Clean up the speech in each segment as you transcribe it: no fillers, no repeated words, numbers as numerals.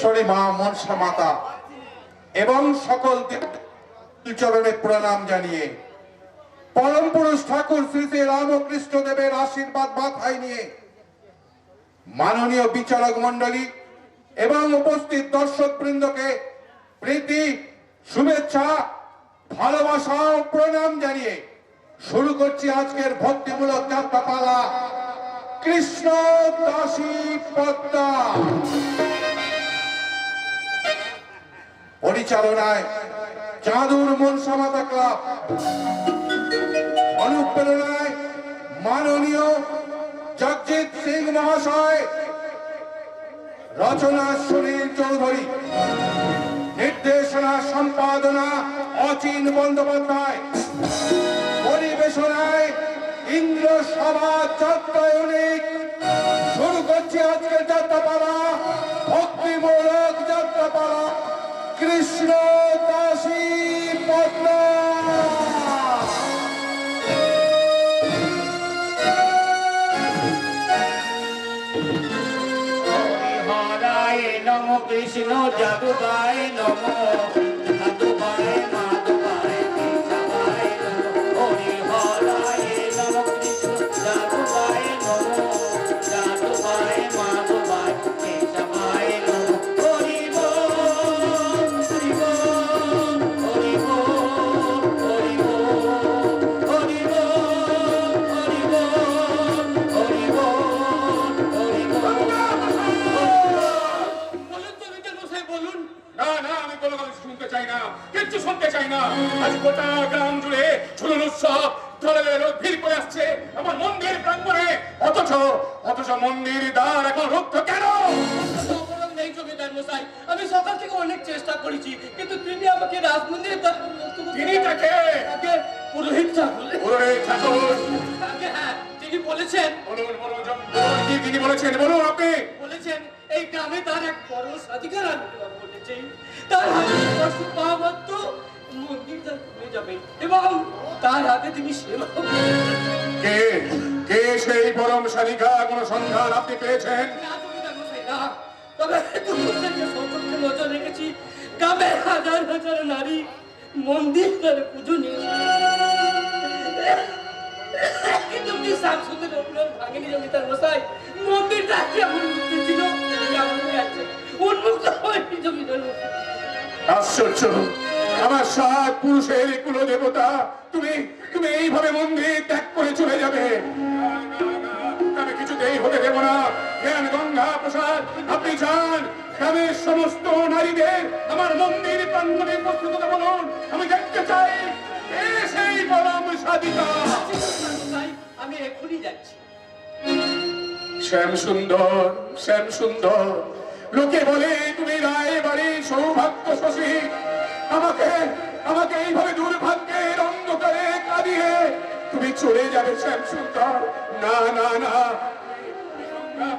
ঈশ্বরী মা মনসা মাতা এবং সকল চরণে প্রণাম জানিয়ে পরম পুরুষ ঠাকুর শ্রী শ্রী রামকৃষ্ণ দেবের আশীর্বাদ মাথায় নিয়ে মাননীয় বিচারক মন্ডলী এবং উপস্থিত দর্শক বৃন্দকে প্রীতি শুভেচ্ছা ভালোবাসা ও প্রণাম জানিয়ে শুরু করছি আজকের ভক্তিমূলক যাত্রাপালা কৃষ্ণ দাসী পদ্মা। পরিচালনায় চাঁদুর মনসা মাতা ক্লাব, অনুপ্রেরণায় মাননীয় জগজিৎ সিং মহাশয়, রচনা সুনীল চৌধুরী, নির্দেশনা সম্পাদনা অচিন বন্দ্যোপাধ্যায়, পরিবেশনায় ইন্দ্র সভা চট্টয়নিক। শুরু করছি আজকের যাত্রাপালা ভক্তিমূলক যাত্রাপালা কৃষ্ণ দাসী পদ্মা। হরিহরায় নম কৃষ্ণ যাদুবায় নম যাদুবায় মাধবায় কেশবায় নম। হরিহরায় নম কৃষ্ণ যাদুবায় নম যাদুবায় মাধবায় কেশবায় নম। হরি বল হরি বল হরি বল হরি বল হরি বল হরি বল হরি বল হরি বল। না না, আমি কোনো কথা শুনতে চাই না, কিচ্ছু শুনতে চাই না। আজ গোটা গ্রাম জুড়ে ঝুলন উৎসব দলের ভিড় করে আসছে আমার মন্দির প্রাঙ্গণে, অথচ মন্দির দ্বার এখন রুদ্ধ কেন? অপরাধ নেই জমিদার মশাই, আমি সকাল থেকে অনেক চেষ্টা করেছি, কিন্তু তিনি আমাকে রাজমন্দিরে তিনি তাকে পুরোহিত ঠাকুর পুরোহিত ঠাকুর হ্যাঁ তিনি বলেছেন। বলুন বলুন কি তিনি বলেছেন, বলুন আপনি। বলেছেন এই গ্রামে তার এক বড় সাধিকার আবির্ভাব ঘটেছে, তার হাতে স্পর্শ পাওয়া মাত্র মন্দির তার খুলে যাবে এবং তার হাতে তিনি সেবা কে কে সেই পরম শালিকা? কোন সন্ধান আপনি পেয়েছেন? না জমিদার মশাই না, তবে সতর্ক নজর রেখেছি গ্রামের হাজার হাজার নারী মন্দির তার পুজো নিয়ে কিন্তু শামসুদ্দিন আপনার ভাঙেনি জমিদার মশাই। মন্দিরটা কেমন মুক্ত ছিল উন্মুক্ত হয়নি জমিদার মশাই। আশ্চর্য, আমার 7 পুরুষের কুল দেবতা তুমি তুমি এইভাবে মন্দির ত্যাগ করে চলে যাবে? আমি কিছুতেই হতে দেব না। জ্ঞান গঙ্গা প্রসাদ আপনি চান গ্রামের সমস্ত নারীদের আমার মন্দির প্রাঙ্গণে উপস্থিত হতে বলুন। আমি দেখতে চাই কে সেই পরম সাধিকা। আমি এখনই যাচ্ছি। শ্যাম সুন্দর, শ্যাম সুন্দর, লোকে বলে তুমি রায় বাড়ির সৌভাগ্য শশী। আমাকে আমাকে এইভাবে দুর্ভাগ্যের অন্ধকারে কাঁদিয়ে তুমি চলে যাবে শ্যাম সুন্দর। না না না,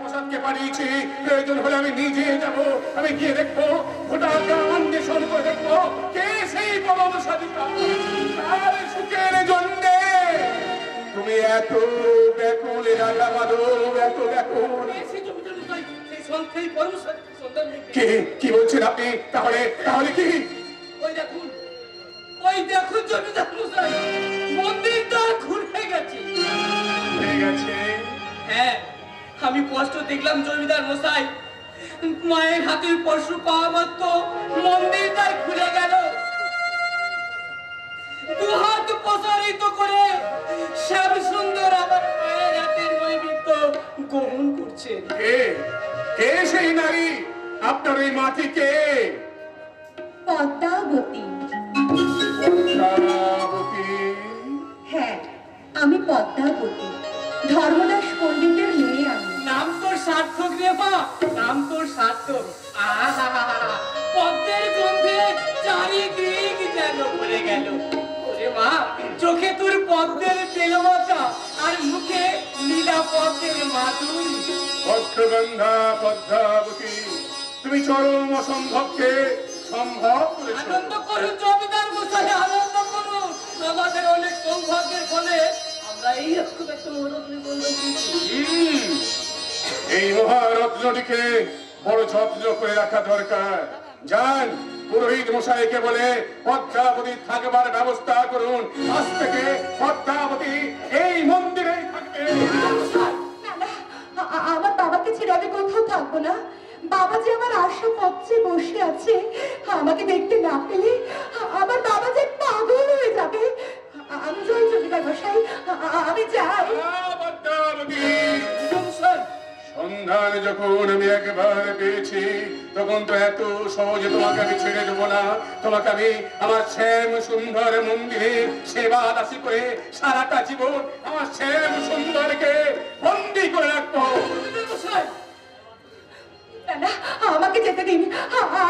প্রসাদকে পাঠিয়েছি, প্রয়োজন হলে আমি নিজে যাব। আমি গিয়ে দেখবো, গোটা গ্রাম অন্বেষণ করে দেখবো কে সেই পরম সাধিকা। তার সুখের জন্যে তুমি এত ব্যাকুল, রাজা মাধব এত ব্যাকুল। কে কি বলছেন আপনি? তাহলে তাহলে কি? ওই দেখুন জমিদার মশাই, মন্দিরটা খুলে গেছে। হয়ে গেছে? হ্যাঁ, আমি স্পষ্ট দেখলাম জমিদার মশাই, মায়ের হাতের স্পর্শ পাওয়া মাত্র মন্দিরটা খুলে গেল। দুহাত প্রসারিত করে শ্যাম সুন্দর আমার মায়ের হাতের নৈবেদ্য গ্রহণ করছে। কে কে সেই নারী? আপনার ওই মাটি কে? পদ্মাবতী। পদ্মাবতী? হ্যাঁ, আমি পদ্মাবতী, ধর্মদাস পণ্ডিতের মেয়ে। আমি নাম তোর সার্থক রে মা, নাম তোর সার্থক। আহা, পদ্মের গন্ধে চারিদিক যেন ভরে গেল। ওরে মা, চোখে তোর পদ্মের তেলমাতা আর মুখে নীলা পদ্মের মাধুরী। পদ্মগন্ধা পদ্মাবতী, তুমি চরম অসম্ভবকে সম্ভব করেছো। আনন্দ করুন জমিদার মশাই, আনন্দ করুন। আমাদের অনেক সৌভাগ্যের ফলে আমরা এইরকম একটা মনোরম জীবন পেয়েছি। এই মহারত্নটিকে বড় যত্ন করে রাখা দরকার। যান, পুরোহিত মশাইকে বলে পদ্মাবতী থাকবার ব্যবস্থা করুন। আজ থেকে পদ্মাবতী এই মন্দিরেই থাকবে। না, না, আমার বাবাকে ছেড়ে আমি কোথাও থাকবো না। বাবা যে আমার আশা পথে বসে আছে, আমাকে দেখতে না পেলে আমার বাবা যে পাগল হয়ে যাবে। আমি যাই জমিদার মশাই, আমি যাই। পদ্মাবতী, সন্ধান যখন আমি একবার পেয়েছি, তখন তো এত সহজে তোমাকে আমি ছেড়ে দেবো না। তোমাকে আমি আমার শ্যাম সুন্দর মন্দিরে সেবা দাসী করে সারাটা জীবন আমার শ্যাম সুন্দরকে বন্দি করে রাখবো। না, না, আমাকে যেতে দিন।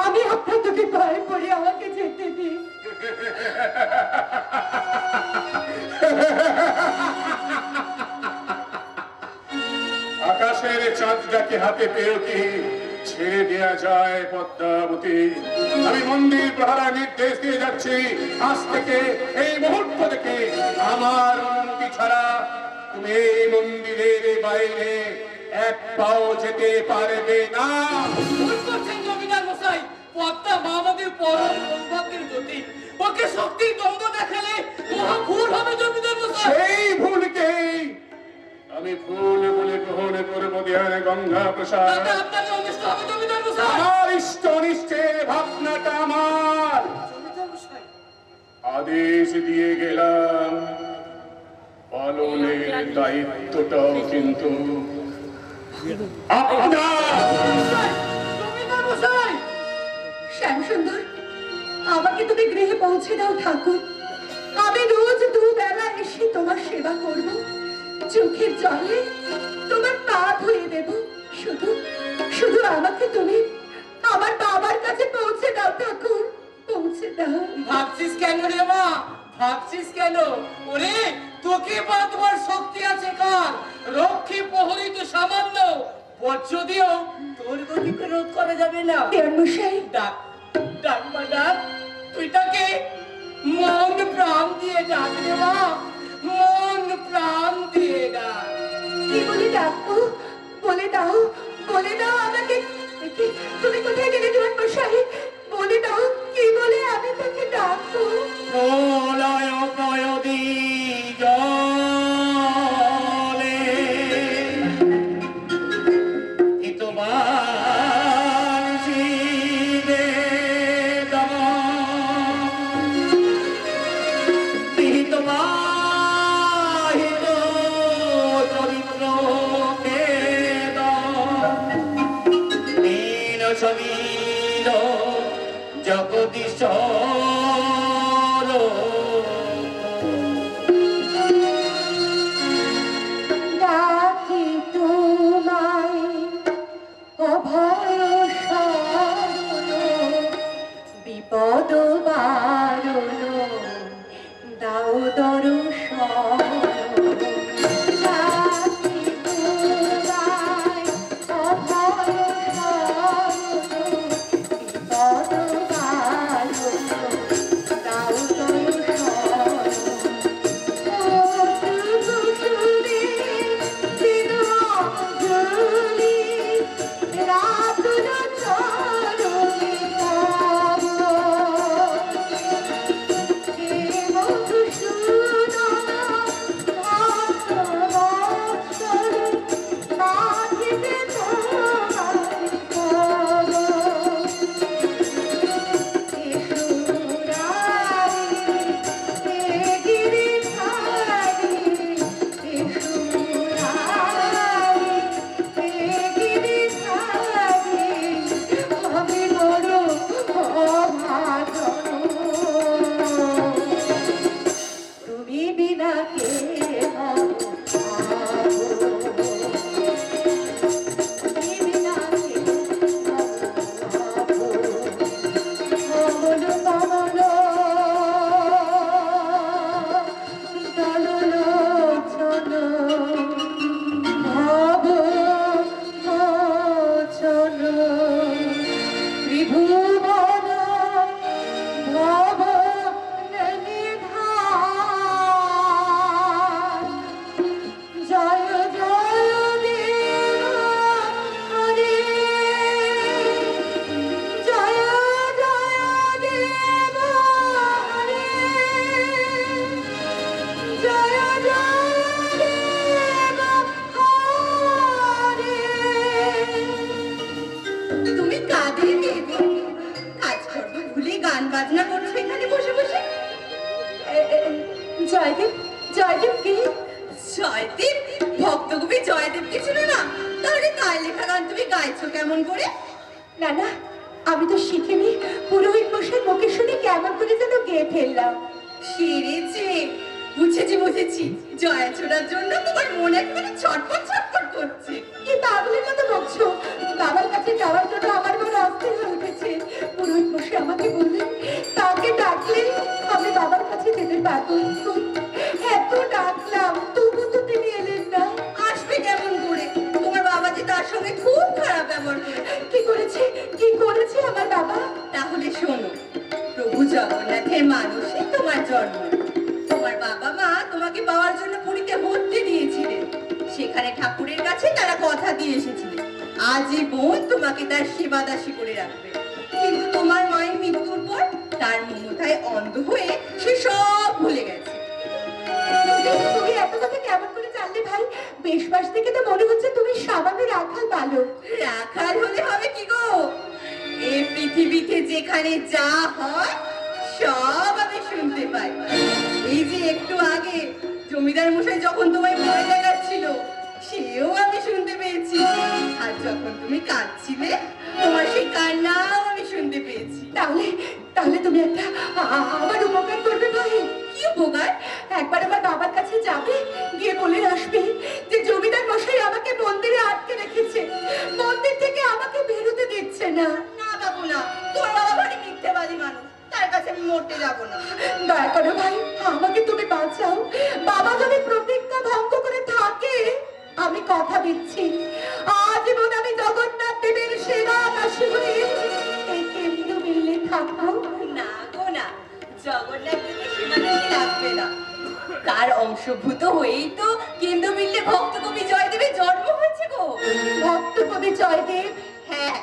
আমি আপনার তোকে ভয় পড়ি, আমাকে যেতে দিন। আকাশের চাঁদটাকে হাতে পেয়েও কি ছেড়ে দেয়া যায় পদ্মাবতী? আমি মন্দির প্রহারা নির্দেশ দিয়ে যাচ্ছি, আজ থেকে এই মুহূর্ত থেকে আমার অনুমতি ছাড়া তুমি এই মন্দিরের বাইরে এক পাও যেতে পারবে না। ভুল করছেন জমিদার মশাই। পদ্মা মা আমাদের পরম সৌভাগ্যের গতি, ওকে শক্তির দ্বন্দ্ব দেখালে মহা ভুল হবে জমিদার মশাই। সেই ভুলকেই আমি ভুল বলে গ্রহণ করবো ধ্যান গঙ্গা প্রসাদ। তাতে আপনাকে অনিষ্ট হবে জমিদার মশাই। আমার ইষ্ট অনিষ্টের ভাবনাটা আমার। জমিদার মশাই, আদেশ দিয়ে গেলাম, পালনের দায়িত্বটাও কিন্তু আপনার। জমিদার মশাই, শ্যামসুন্দর, আমাকে তুমি গৃহে পৌঁছে দাও ঠাকুর। আমি রোজ দুবেলা এসে তোমার সেবা করব, চোখের জলে তোমার পা ধুয়ে দেব। শুধু শুধু আমাকে তুমি আমার বাবার কাছে পৌঁছে দাও ঠাকুর, পৌঁছে দাও। ভাবছিস কেন রে মা? ভাবছিস কেন? ওরে, তোকে বাঁধবার শক্তি আছে কার? রক্ষী প্রহরী তো সামান্য, বজ্র দিয়েও তোর গতিকে রোধ করা যাবে না। দেওয়ান মশাই, ডাক, ডাক মা ডাক, তুই তাকে মন প্রাণ দিয়ে ডাক রে মা, মন প্রাণ দিয়ে ডাক। কি বলে ডাকবো? বলে দাও, বলে দাও আমাকে। তুমি কোথায় গেলে দেওয়ান মশাই? বলে দাও, কি বলে আমি তাকে ডাকবো? প্রলয় প্রয়দি জলে হিতবান শিবে দম, হিতবাহিত চরিত্র বেদ, দীন শরীর জগদীশ্বর। ডাকি তোমায় অভয় শরণ, বিপদ বারণ দাও দর্শন। ডাকি তোমায় অভয় শরণ, বিপদ বারণ দাও দর্শন। রাত জয়দেব, জয়দেব কে? জয়দেব? ভক্তকবি জয়দেব কে ছিল না? তাহলে তার লেখা গান তুমি গাইছো কেমন করে? না না, আমি তো শিখিনি। পুরোহিত মশাই মুখে শুনে কেমন করে যেন গেয়ে ফেললাম। সেরেছে, বুঝেছি বুঝেছি। জয়া ছোড়ার জন্য তোমার মনে একেবারে ছটফট ছটফট করছে। কি পাগলের মতো বকছো? বাবার কাছে যাওয়ার জন্য আমার বড় অস্থির হয়ে উঠেছে। পুরোহিত মশাই আমাকে বললেন তাকে ডাকলে আমি বাবার কাছে যেতে পারবো। এত ডাকলাম তবু তো তিনি এলেন না। আসবে কেমন করে? তোমার বাবা যে তার সঙ্গে খুব খারাপ ব্যবহার করেছে। কি করেছে, কি করেছে আমার বাবা? তাহলে শোনো, প্রভু জগন্নাথের মানুষে তোমার জন্ম। তোমার বাবা মা তোমাকে পাওয়ার জন্য পুরীতে ভর্তি দিয়েছিলেন। সেখানে ঠাকুরের কাছে তারা কথা দিয়ে এসেছিলেন আজীবন তোমাকে তার সেবা দাসী করে রাখবে। কিন্তু তোমার মায়ের মৃত্যুর পর তার মমতায় অন্ধ হয়ে সে সব ভুলে গেছে। তুমি এত কথা কেমন করে জানলে ভাই? বেশ বাস থেকে তো মনে হচ্ছে তুমি সাবানের রাখাল বালক। রাখাল হলে হবে কি গো? এই পৃথিবীতে যেখানে যা হয় সব আমি শুনতে পাই। এই যে একটু আগে জমিদার মশাই যখন তোমায় ভয় দেখাচ্ছিল সেও আমি শুনতে পেয়েছি। আর যখন তুমি কাঁদছিলে তোমার সেই কান্নাও আমি শুনতে পেয়েছি। তাহলে তাহলে তুমি একটা আমার উপকার করবে ভাই। কি উপকার? একবার আমার বাবার কাছে যাবে, গিয়ে বলে আসবে যে জমিদার মশাই আমাকে মন্দিরে আটকে রেখেছে, মন্দির থেকে আমাকে বেরোতে দিচ্ছে না। না বাবু না, তোমার বাবা ভারী মিথ্যেবাদী মানুষ, তার কাছে আমি মরতে যাবো না। দয়া করো ভাই, আমাকে তুমি বাঁচাও। বাবা যদি প্রতিজ্ঞা ভঙ্গ করে থাকে আমি কথা দিচ্ছি আজীবন আমি জগন্নাথ দেবের সেবা দাসী হয়ে এই কেন্দ্র মিললে থাকবো। না গো না, জগন্নাথ দেবের সেবা দাসী লাগবে না। তার অংশভূত হয়েই তো কেন্দ্র মিললে ভক্ত কবি জয়দেবের জন্ম হয়েছে গো। ভক্ত কবি জয়দেব? হ্যাঁ,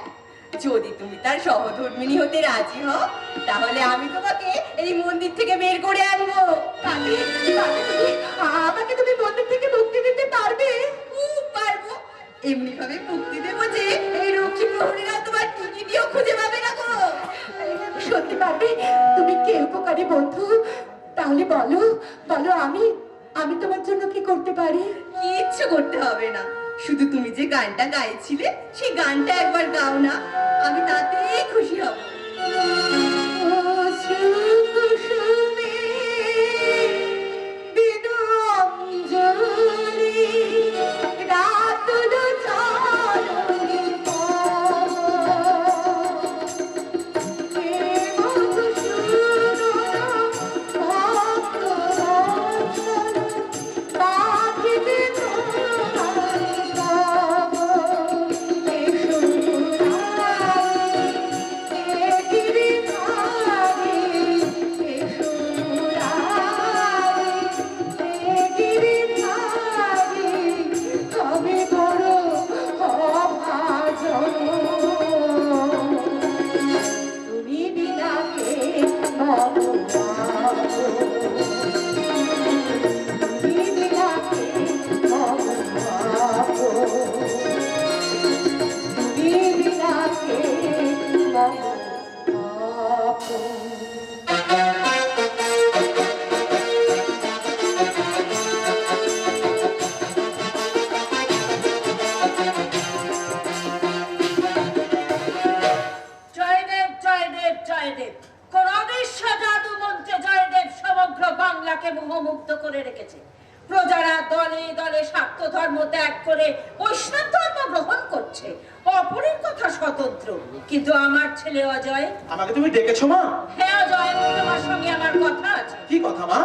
যদি তুমি তার সহধর্মিণী হতে রাজি হও তাহলে আমি তোমাকে এই মন্দির থেকে বের করে আনবো। তাকে আমাকে তুমি মন্দির থেকে মুক্তি দিতে পারবে? খুব পারবো। এমনি ভাবে মুক্তি দেবো যে এই রক্ষী প্রহরীরা তোমার টিকিটিও খুঁজে পাবে না গো। সত্যি পারবে? তুমি কে উপকারী বন্ধু? তাহলে বলো বলো, আমি আমি তোমার জন্য কি করতে পারি? কিচ্ছু করতে হবে না, শুধু তুমি যে গানটা গাইছিলে সেই গানটা একবার গাও না, আমি তাতেই খুশি হব। কুসুমে বিনু অঞ্জলি রাতুল চারণে পাব। হে মধুসূদন ভক্ত বৎসল পাঠিতে তোমায় পাব। এসো মুরারি, এ গিরিধারি, এসো মুরারি, এ গিরিধারি, তবে বড় অভাজন। তুমি বিনাকে মম পাবো, তুমি বিনাকে মম পাবো, তুমি বিনাকে মম পাবো। জয়দেব জয়দেব জয়দেব, কোন অদৃশ্য জাদু মন্ত্রে জয়দেব সমগ্র বাংলাকে মোহমুগ্ধ করে রেখেছে। প্রজারা দলে দলে শাক্ত ধর্ম ত্যাগ করে বৈষ্ণব ধর্ম গ্রহণ করছে। অপরের কথা স্বতন্ত্র, কিন্তু আমার ছেলে অজয়। আমাকে তুমি ডেকেছো মা? হ্যাঁ অজয়, তোমার সঙ্গে আমার কথা আছে। কি কথা মা?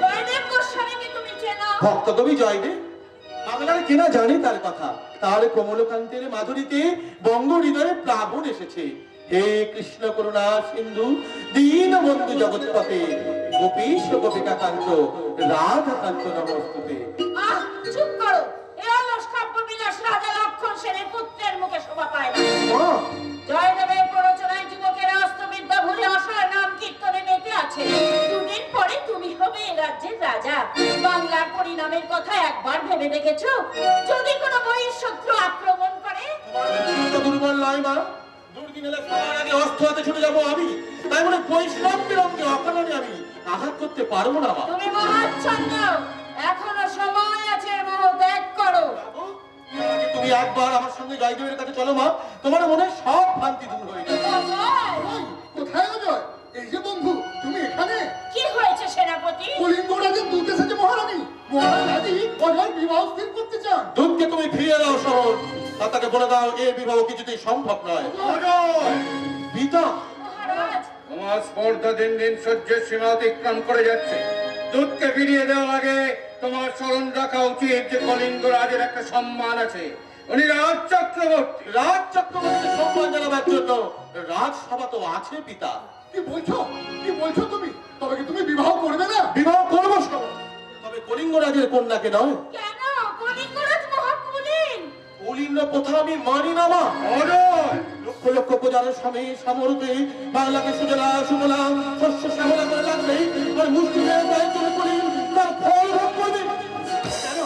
জয়দেব গোস্বামীকে তুমি চেনো? ভক্ত কবি জয়দেব বাংলার কেনা জানি তার কথা। তার কমলকান্তের মাধুরীতে বঙ্গ হৃদয়ে প্লাবন এসেছে। হে কৃষ্ণ করুণা সিন্ধু দীন বন্ধু জগৎপতে গোপীশ গোপিকা কান্ত রাধা কান্ত নমস্তুতে। আহ, চুপ করো। এ অলস কাব্য বিলাস রাজা লক্ষণ সেনের পুত্রের মুখে শোভা পায় না। মা, জয়দেবের প্ররোচনায় যুবকেরা অস্ত্রবিদ্যা ভুলে অসহায় নাম কীর্তনে মেতে আছে। দুদিন পরে তুমি হবে এ রাজ্যের রাজা। বাংলার পরিণামের কথা একবার ভেবে দেখেছো? যদি কোনো বহিঃশত্রু আক্রমণ করে? তোমার তো দুর্বল নয় মা। দুর্দিন এলে সবার আগে অস্ত্র হাতে ছুটে যাবো আমি। তাই বলে বৈষ্ণব বিরঙ্গে অকারণে আমি আঘাত করতে পারবো না মা। তুমি মহাচ্ছন্ন, এখনো সময় আছে, মোহ ত্যাগ করো। আগে তুমি একবার আমার সঙ্গে জয়দেবের কাছে চলো মা, তোমার মনে সব ভ্রান্তি দূর হয়ে যাবে। অজয়, কোথায় অজয়? এই যে বন্ধু, তুমি এখানে? কি হয়েছে সেনাপতি? কলিঙ্গ রাজের দূত এসেছে মহারানী। মহারানী অজয় বিবাহ স্থির করতে চান। দুধকে তুমি ফিরিয়ে দাও শহর, আর তাকে বলে দাও এই বিবাহ কিছুতেই সম্ভব নয়। পিতা, মহারাজ, তোমার স্পর্ধা দিন দিন সহ্যের সীমা অতিক্রম করে যাচ্ছে। দুধকে ফিরিয়ে দেওয়ার আগে তোমার স্মরণ রাখা উচিত যে কলিঙ্গ রাজের একটা সম্মান আছে, উনি রাজ চক্রবর্তী। রাজ চক্রবর্তীর সম্মান জানাবার জন্য রাজসভা তো আছে পিতা। কি বলছো? কি বলছো তুমি? তবে কি তুমি বিবাহ করবে না? বিবাহ করবো শহর, তবে কলিঙ্গ রাজের কন্যাকে নয়। কেন? কলিঙ্গরাজ মহাকুলীন। কলিঙ্গ প্রথা আমি মানি না মা। অজয়, লক্ষ লক্ষ প্রজার স্বামী সামরূপে বাংলাকে সুজলা সুফলা শস্য শ্যামলা করে লাগলেই আর মুসলিমের গায়ে চলে পড়ি তার ফল ভোগ করবে। কেন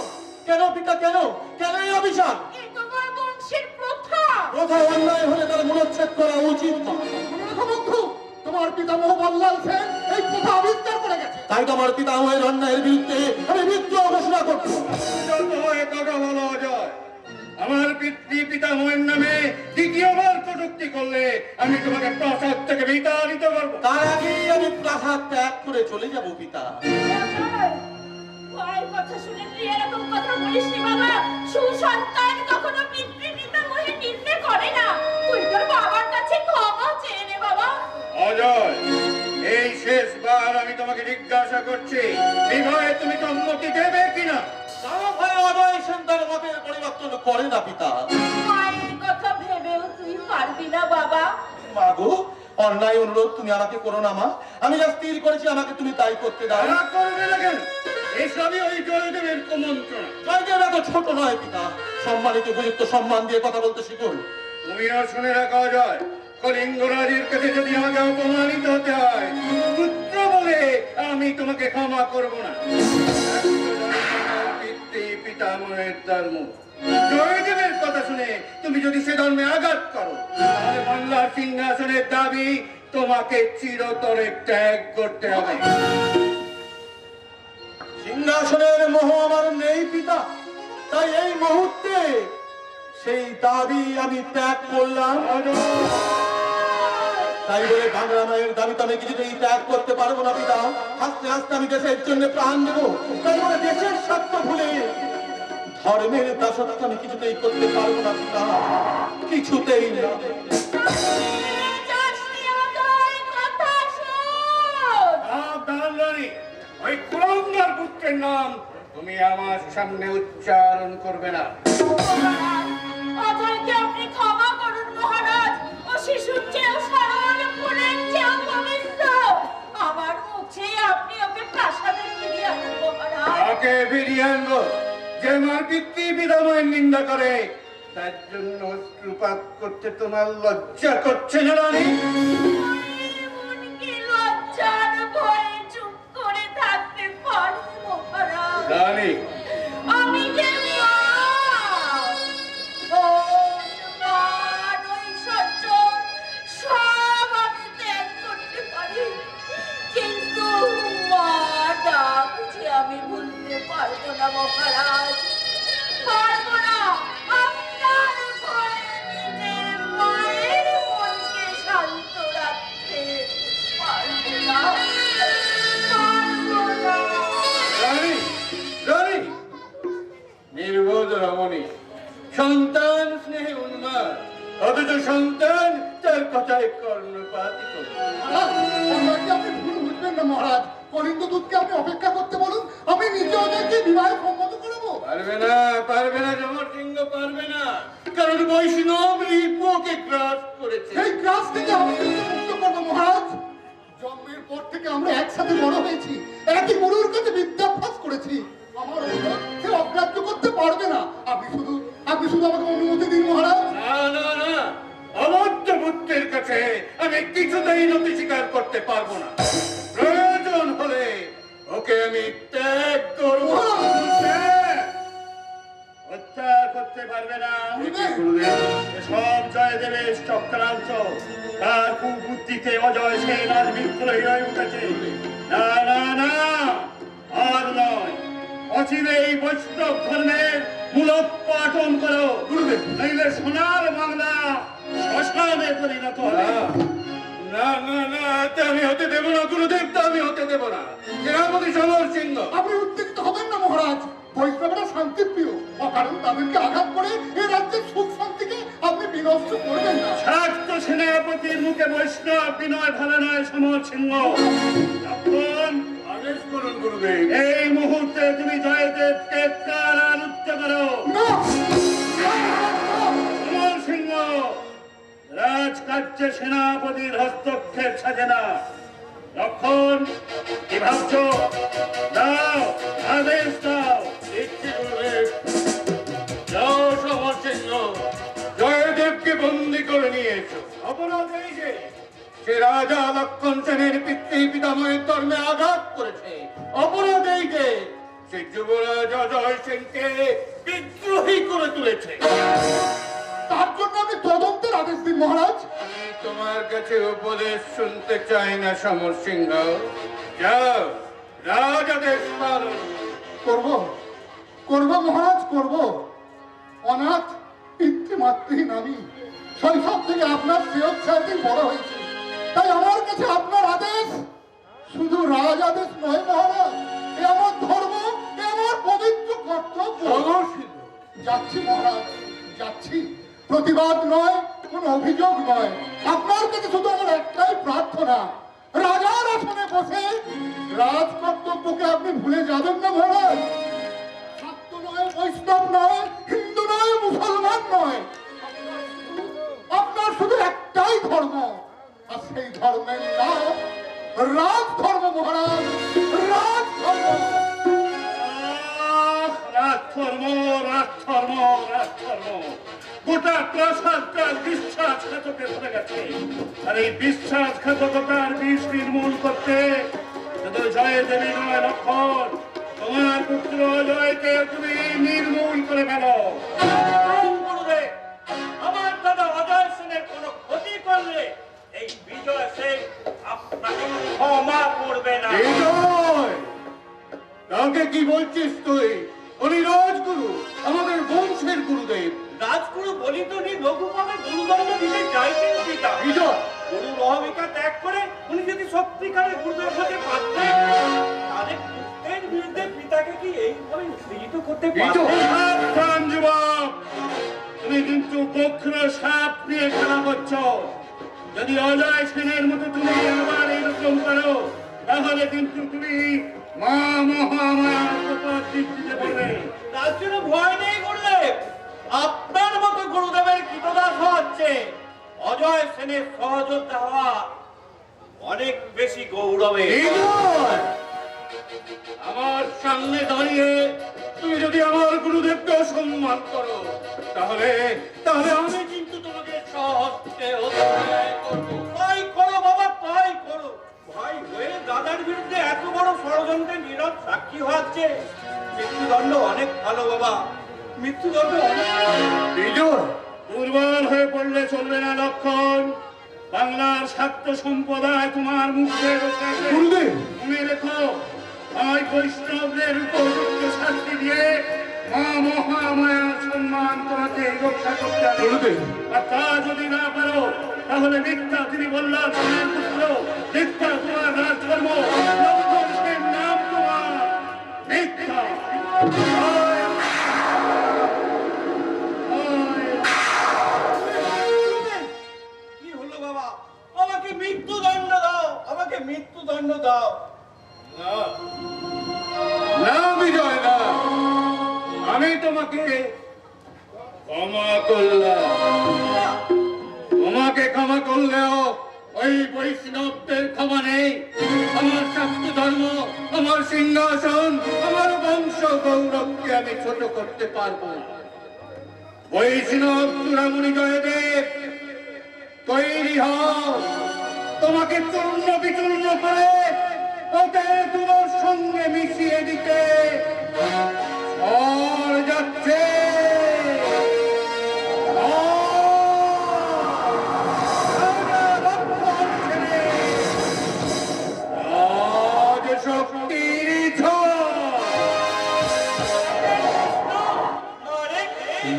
কেন পিতা, কেন কেন এই অভিশাপ? এ তোমার বংশের প্রথা। প্রথা অন্যায় হলে তার মূলচ্ছেদ করা উচিত মা। বন্ধু, তোমার পিতামহ বল্লাল সেন এই প্রথা আবিষ্কার করে গেছে। তাই তো আমার পিতামহের অন্যায়ের বিরুদ্ধে আমি বিদ্রোহ ঘোষণা করছি। যত হয় কথা বলো অজয়। আমার পিতৃ পিতামহের নামে দ্বিতীয়বার কটূক্তি করলে আমি তোমাকে প্রাসাদ থেকে বিতাড়িত করবো। তার আগেই আমি প্রাসাদ ত্যাগ করে চলে যাব পিতা। অজয়, ভয়ের কথা শুনে তুই এরকম কথা বলিস নি বাবা। সুসন্তান কখনো পিতৃ পিতামহের নিন্দে করে না। তুই তোর বাবার কাছে ক্ষমা চেয়ে নে বাবা। অজয়, এই শেষবার আমি তোমাকে জিজ্ঞাসা করছি, বিবাহে তুমি সম্মতি দেবে কিনা? তার ভয়ে অজয় সেন তার মতের পরিবর্তন করে না পিতা। মায়ের কথা ভেবেও তুই পারবি না বাবা। মাগো, অন্যায় অনুরোধ তুমি আমাকে করো না মা। আমি যা স্থির করেছি আমাকে তুমি তাই করতে দাও। রাগ করবে না কেন? এসবই ওই জয়দেবের কুমন্ত্রণা। জয়দেব এত ছোট নয় পিতা, সম্মানিত উপযুক্ত সম্মান দিয়ে কথা বলতে শিখুন। তুমিও শুনে রাখা যায়, কলিঙ্গরাজের কাছে যদি আমাকে অপমানিত হতে হয়, পুত্র বলে আমি তোমাকে ক্ষমা করব না। পিতৃ পিতামহের ধর্ম, জয়দেবের কথা শুনে তুমি যদি সে ধর্মে আঘাত করো, তাহলে বাংলার সিংহাসনের দাবি তোমাকে চিরতরে ত্যাগ করতে হবে। সিংহাসনের মোহ আমার নেই পিতা, তাই এই মুহূর্তে সেই দাবি আমি ত্যাগ করলাম। তাই বলে বাংলা মায়ের দাবি তো আমি কিছুতেই ত্যাগ করতে পারবো না পিতা। আস্তে আস্তে আমি দেশের জন্য প্রাণ দেবো। তাই বলে দেশের স্বার্থ ভুলে ধর্মের দাসত্ব আমি কিছুতেই করতে পারবো না পিতা, কিছুতেই না। কথা শোন। সাবধান রানী, ওই কুলঙ্গার পুত্রের নাম তুমি আমার সামনে উচ্চারণ করবে না। মহারাজ, অজয়কে আপনি ক্ষমা করুন মহারাজ। ও শিশুর চেয়েও সরল, ফুলের চেয়েও পবিত্র। আমার মুখে আপনি ওকে প্রাসাদে ফিরিয়ে আনুন মহারাজ। তাকে ফিরিয়ে আনবো যে আমার পিতৃ পিতামহের নিন্দা করে। তার জন্য অশ্রুপাত করতে তোমার লজ্জা করছে না রানী? এমনকি লজ্জার ভয়ে চুপ করে থাকতে পারি মহারাজ। রানী, আমি যে মা, মান, ঐশ্বর্য সব আমি ত্যাগ করতে পারি, কিন্তু মা ডাক যে আমি ভুলতে পারবো না মহারাজ, পারবো না। আপনার ভয়ে নিজের মায়ের মনকে শান্ত রাখতে পারবো না, পারবো না। রানী, রানী, নির্বোধ রমণী, সন্তান স্নেহে উন্মাদ, অথচ সন্তান তার কথায় কর্ণপাতই করে। অজয়কে আপনি ভুল বুঝবেন না মহারাজ। কলিঙ্গ দূতকে আপনি অপেক্ষা করতে বলুন, আমি নিজে অজয়কে বিবাহে সম্মত করবো। পারবে না, পারবে না জমর সিংহ, পারবে না, কারণ বৈষ্ণব রিপুকে গ্রাস করেছে। এই ক্লাস থেকে আমাকে মুক্ত করবো মহারাজ। জন্মের পর থেকে আমরা একসাথে বড় হয়েছি, একই গুরুর কাছে বিদ্যাভ্যাস করেছি। আমার অনুরোধ সে অগ্রাহ্য করতে পারবে না। আপনি শুধু আমাকে অনুমতি দিন মহারাজ। না না না, অবদ্ধ পুত্রের কাছে আমি কিছুতেই নতি স্বীকার করতে পারবো না। প্রয়োজন হলে ওকে আমি ত্যাগ করবো। হত্যা করতে পারবে না। সব জয়দেবের চক্রান্ত, তার কুবুদ্ধিতে অজয় সেন আজ বিদ্রোহী হয়ে উঠেছে। না না না, আর নয়। অচিরে এই বৈষ্ণব ধর্মের মূলোৎপাটন করো, নইলে সোনার বাংলা শ্মশানে পরিণত হবে। না না না, তা আমি হতে দেব না গুরুদেব, তা আমি হতে দেব না। সেনাপতি সমর সিংহ, আপনি উত্তেজিত হবেন না মহারাজ। বৈষ্ণবরা শান্তিপ্রিয়, অকারণ তাদেরকে আঘাত করে এই রাজ্যের সুখ শান্তিকে আপনি বিনষ্ট করবেন না। শাক্ত সেনাপতির মুখে বৈষ্ণব বিনয় ভালো নয় সমর সিংহ। এখন আদেশ করুন গুরুদেব। এই মুহূর্তে তুমি জয়দেবকে কারারুদ্ধ করো। না! সমর সিংহ, রাজকার্যে সেনাপতির হস্তক্ষেপ সাজে না। লক্ষণ, কি ভাবছ? দাও, আদেশ দাও। দিচ্ছি গুরুদেব। যাও সমর সিংহ, জয়দেবকে বন্দি করে নিয়ে এসো। অপরাধ এই যে সে রাজা লক্ষণ সেনের পিতৃ পিতামহের ধর্মে আঘাত করেছে। অপরাধ এই যে সে যুবরাজ অজয় সিংকে বিদ্রোহী করে তুলেছে। তার জন্য আমি তদন্তের আদেশ দিন মহারাজ। আমি তোমার কাছে উপদেশ শুনতে চাই না সমর সিংহ। যাও, রাজ আদেশ পালন করব করব মহারাজ, করব। অনাথ পিতৃমাতৃহীন আমি শৈশব থেকে আপনার স্নেহচ্ছায়াতেই বড় হয়েছি। তাই আমার কাছে আপনার আদেশ শুধু রাজ আদেশ নয় মহারাজ, এ আমার ধর্ম, এ আমার পবিত্র কর্তব্য। সমর সিংহ, যাচ্ছি মহারাজ, যাচ্ছি। প্রতিবাদ নয়, কোন অভিযোগ নয়। আপনার কাছে শুধু আমার একটাই প্রার্থনা, রাজার আসনে বসে রাজ কর্তব্যকে আপনি ভুলে যাবেন না মহারাজ। শাক্ত নয়, বৈষ্ণব নয়, হিন্দু নয়, মুসলমান নয়, আপনার শুধু একটাই ধর্ম, আর সেই ধর্মের নাম রাজ ধর্ম মহারাজ, রাজ ধর্ম। রাজধর্ম, রাজধর্ম, রাজধর্ম। গোটা প্রসাদটার বিশ্বাসঘাতকে ধরে গেছে। আর এই বিশ্বাসঘাতকতার বিষ নির্মূল করতে শুধু জয়দেবী নয় লক্ষণ, তোমার পুত্র অজয়কে তুমি নির্মূল করে ফেলো। গুরুদেব, আমার দাদা অজয় সেনের কোনো ক্ষতি করলে এই বিজয় সেন আপনাকে ক্ষমা করবে না। বিজয়! তাকে কি বলছিস তুই? উনি রাজগুরু, আমাদের বংশের গুরুদেব। রাজগুরু বলিতনি লঘুভাবে গুরুদণ্ড দিতে চাইছেন পিতা। বিজয়! গুরুর অহমিকা ত্যাগ করে উনি যদি সত্যিকারের গুরুদেব হতে পারতেন, তাহলে পুত্রের বিরুদ্ধে পিতাকে কি এইভাবে উত্তেজিত করতে পারতেন? সাবধান যুবক, তুমি কিন্তু বক্র সাপ নিয়ে খেলা করছো। যদি অজয় সেনের মতো তুমি আবার এরকম করো, তাহলে কিন্তু তুমি মা মহামায়ার প্রকট দৃষ্টিতে পড়বে। তার জন্য ভয় নেই গুরুদেব, আপনার মতো গুরুদেবের কৃতদাস হচ্ছে অজয় সেনের সহযোদ্ধা হওয়া অনেক বেশি গৌরবে। বিজয়! আমার সামনে দাঁড়িয়ে তুমি যদি আমার গুরুদেবকে অসম্মান করো, তাহলে তাহলে আমি কিন্তু তোমাকে সহজে অত্যাচার করবো। তাই করো বাবা, তাই করো। ভাই হয়ে দাদার বিরুদ্ধে এত বড় ষড়যন্ত্রের নীরব সাক্ষী হচ্ছে। মৃত্যুদণ্ড অনেক ভালো বাবা, মৃত্যুদণ্ড অনেক ভালো। বিজয়! দুর্বল হয়ে পড়লে চলবে না লক্ষণ। বাংলার শাক্ত সম্প্রদায় তোমার মুখে বসে আছে। গুরুদেব! মনে রেখো, হয় বৈষ্ণবদের উপযুক্ত শাস্তি দিয়ে মা মহামায়ার সম্মান তোমাকে রক্ষা করতে হবে। গুরুদেব! আর তা যদি না পারো, তাহলে মিথ্যা তিনি বললাম তোমার পুত্র, মিথ্যা তোমার রাজধর্ম, লক্ষণের নাম তোমার মিথ্যা। হয়, কি হলো বাবা? আমাকে মৃত্যুদণ্ড দাও, আমাকে মৃত্যুদণ্ড দাও। না, না বিজয়, না। আমি তোমাকে ক্ষমা করলাম। তোমাকে ক্ষমা করলেও ওই বৈষ্ণবদের ক্ষমা নেই। আমার শাস্ত্র ধর্ম, আমার সিংহাসন, আমার বংশ গৌরবকে আমি ছোট করতে পারবো না। বৈষ্ণব চূড়ামণি জয়দেব, তৈরি হও। তোমাকে চূর্ণ বিচূর্ণ করে ওকে তোমার সঙ্গে মিশিয়ে দিতে ঝড় যাচ্ছে। রাজা লক্ষণ ছেড়ে রাজ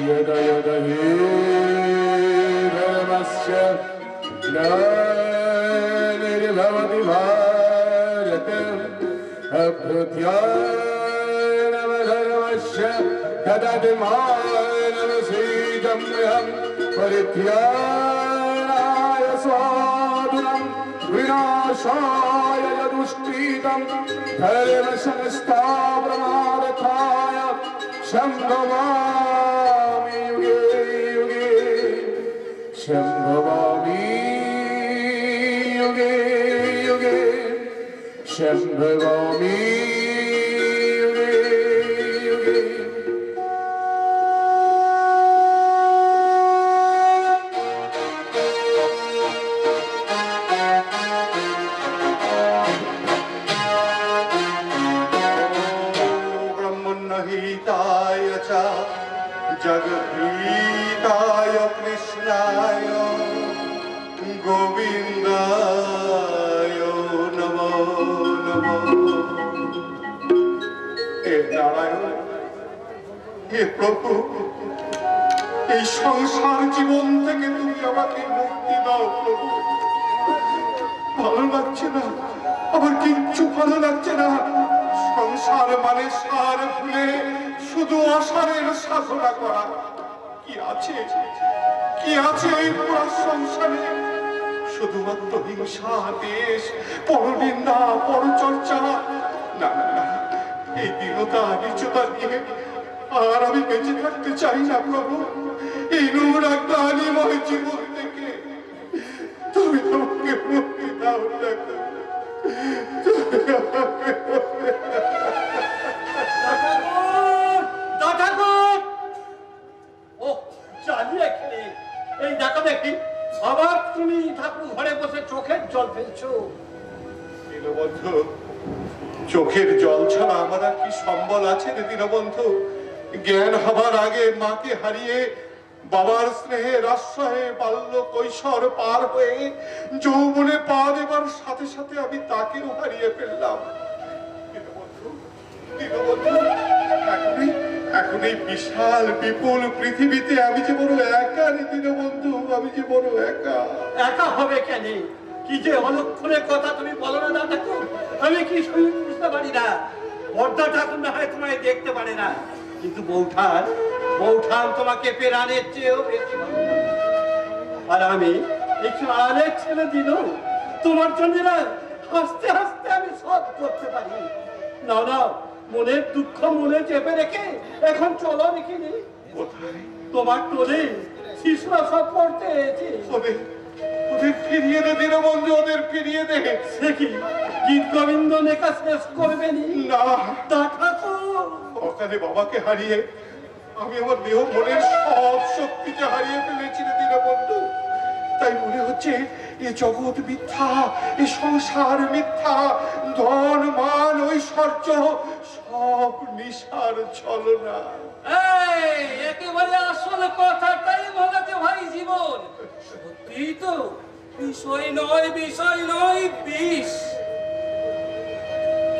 यदा यदा हि धर्मस्य ग्लानिर्भवति भारत अभ्युत्थानमधर्मस्य तदभिमानमसीदम्यहं परित्यागाय साधुनं विनाशाय यदुष्टितं धर्मसंस्थापनार्थाय शम्भवामि युगे युगे शम्भवामि युगे युगे शम्भवामि युगे युगे ब्रह्मण्यहिताय च जगद्गीताय कृष्णाय गोविन्दाय नमो नमो। হে নারায়ণ, হে প্রভু, এই সংসার জীবন থেকে তুমি আমাকে মুক্তি দাও প্রভু। ভালো লাগছে না, আমার কিচ্ছু ভালো লাগছে না। সংসার মানে সার ভুলে শুধু অসারের সাধনা করা। কি আছে, কি আছে এই পুরো সংসারে? শুধুমাত্র হিংসা, দেশ, পরনিন্দা, পরচর্চা। না না না, এই দীনতা নিচতা নিয়ে আর আমি বেঁচে থাকতে চাই না প্রভু। এই নোংরা গ্লানিময় জীবন থেকে তুমি আমাকে মুক্তি দাও না। ও চালিয়ে খেলে এই দেখো দেখি আবার তুমি ঠাকুর ঘরে বসে চোখের জল ফেলছো। দীনবন্ধু, চোখের জল ছাড়া আমার আর কি সম্বল আছে রে দীনবন্ধু? জ্ঞান হবার আগে মাকে হারিয়ে, বাবার স্নেহের আশ্রয়ে বাল্য কৈশোর পার হয়ে যৌবনে পা দেবার সাথে সাথে আমি তাকেও হারিয়ে ফেললাম। দীনবন্ধু, দীনবন্ধু, এখন এই বিশাল বিপুল পৃথিবীতে আমি যে বড় একা রে দীনবন্ধু, আমি যে বড় একা। একা হবে কেন? কি যে অলক্ষণের কথা তুমি বলো না দাদা ঠাকুর, আমি কি শুনে বুঝতে পারি না? বর্দা ঠাকুর না হয় তোমায় দেখতে পারে না, কিন্তু বৌঠান তোমাকে পেরানের চেয়েও বেশি ভালোবাসে। আর আমি একটু আড়ালের ছেলে দিল তোমার জন্য না হাসতে হাসতে আমি সব করতে পারি। না না, মনের দুঃখ মনে চেপে রেখে এখন চলো দেখি নি কোথায়? তোমার টোলে শিশুরা সব পড়তে এসেছে। ওদের ফিরিয়ে দে দীনবন্ধু, ওদের ফিরিয়ে দে। সে কি গীত গোবিন্দ লেখা শেষ করবে নি? না, ঠাকুর অকালে বাবাকে হারিয়ে আমি আমার দেহ মনের সব শক্তিকে হারিয়ে ফেলেছি রে দীনবন্ধু। তাই মনে হচ্ছে এ জগৎ মিথ্যা, এ সংসার মিথ্যা, ধন মান ঐশ্বর্য সব নিশার ছলনা। এই একেবারে আসল কথাটাই বলেছে ভাই জীবন। সত্যি তো, বিষয় নয় বিষ।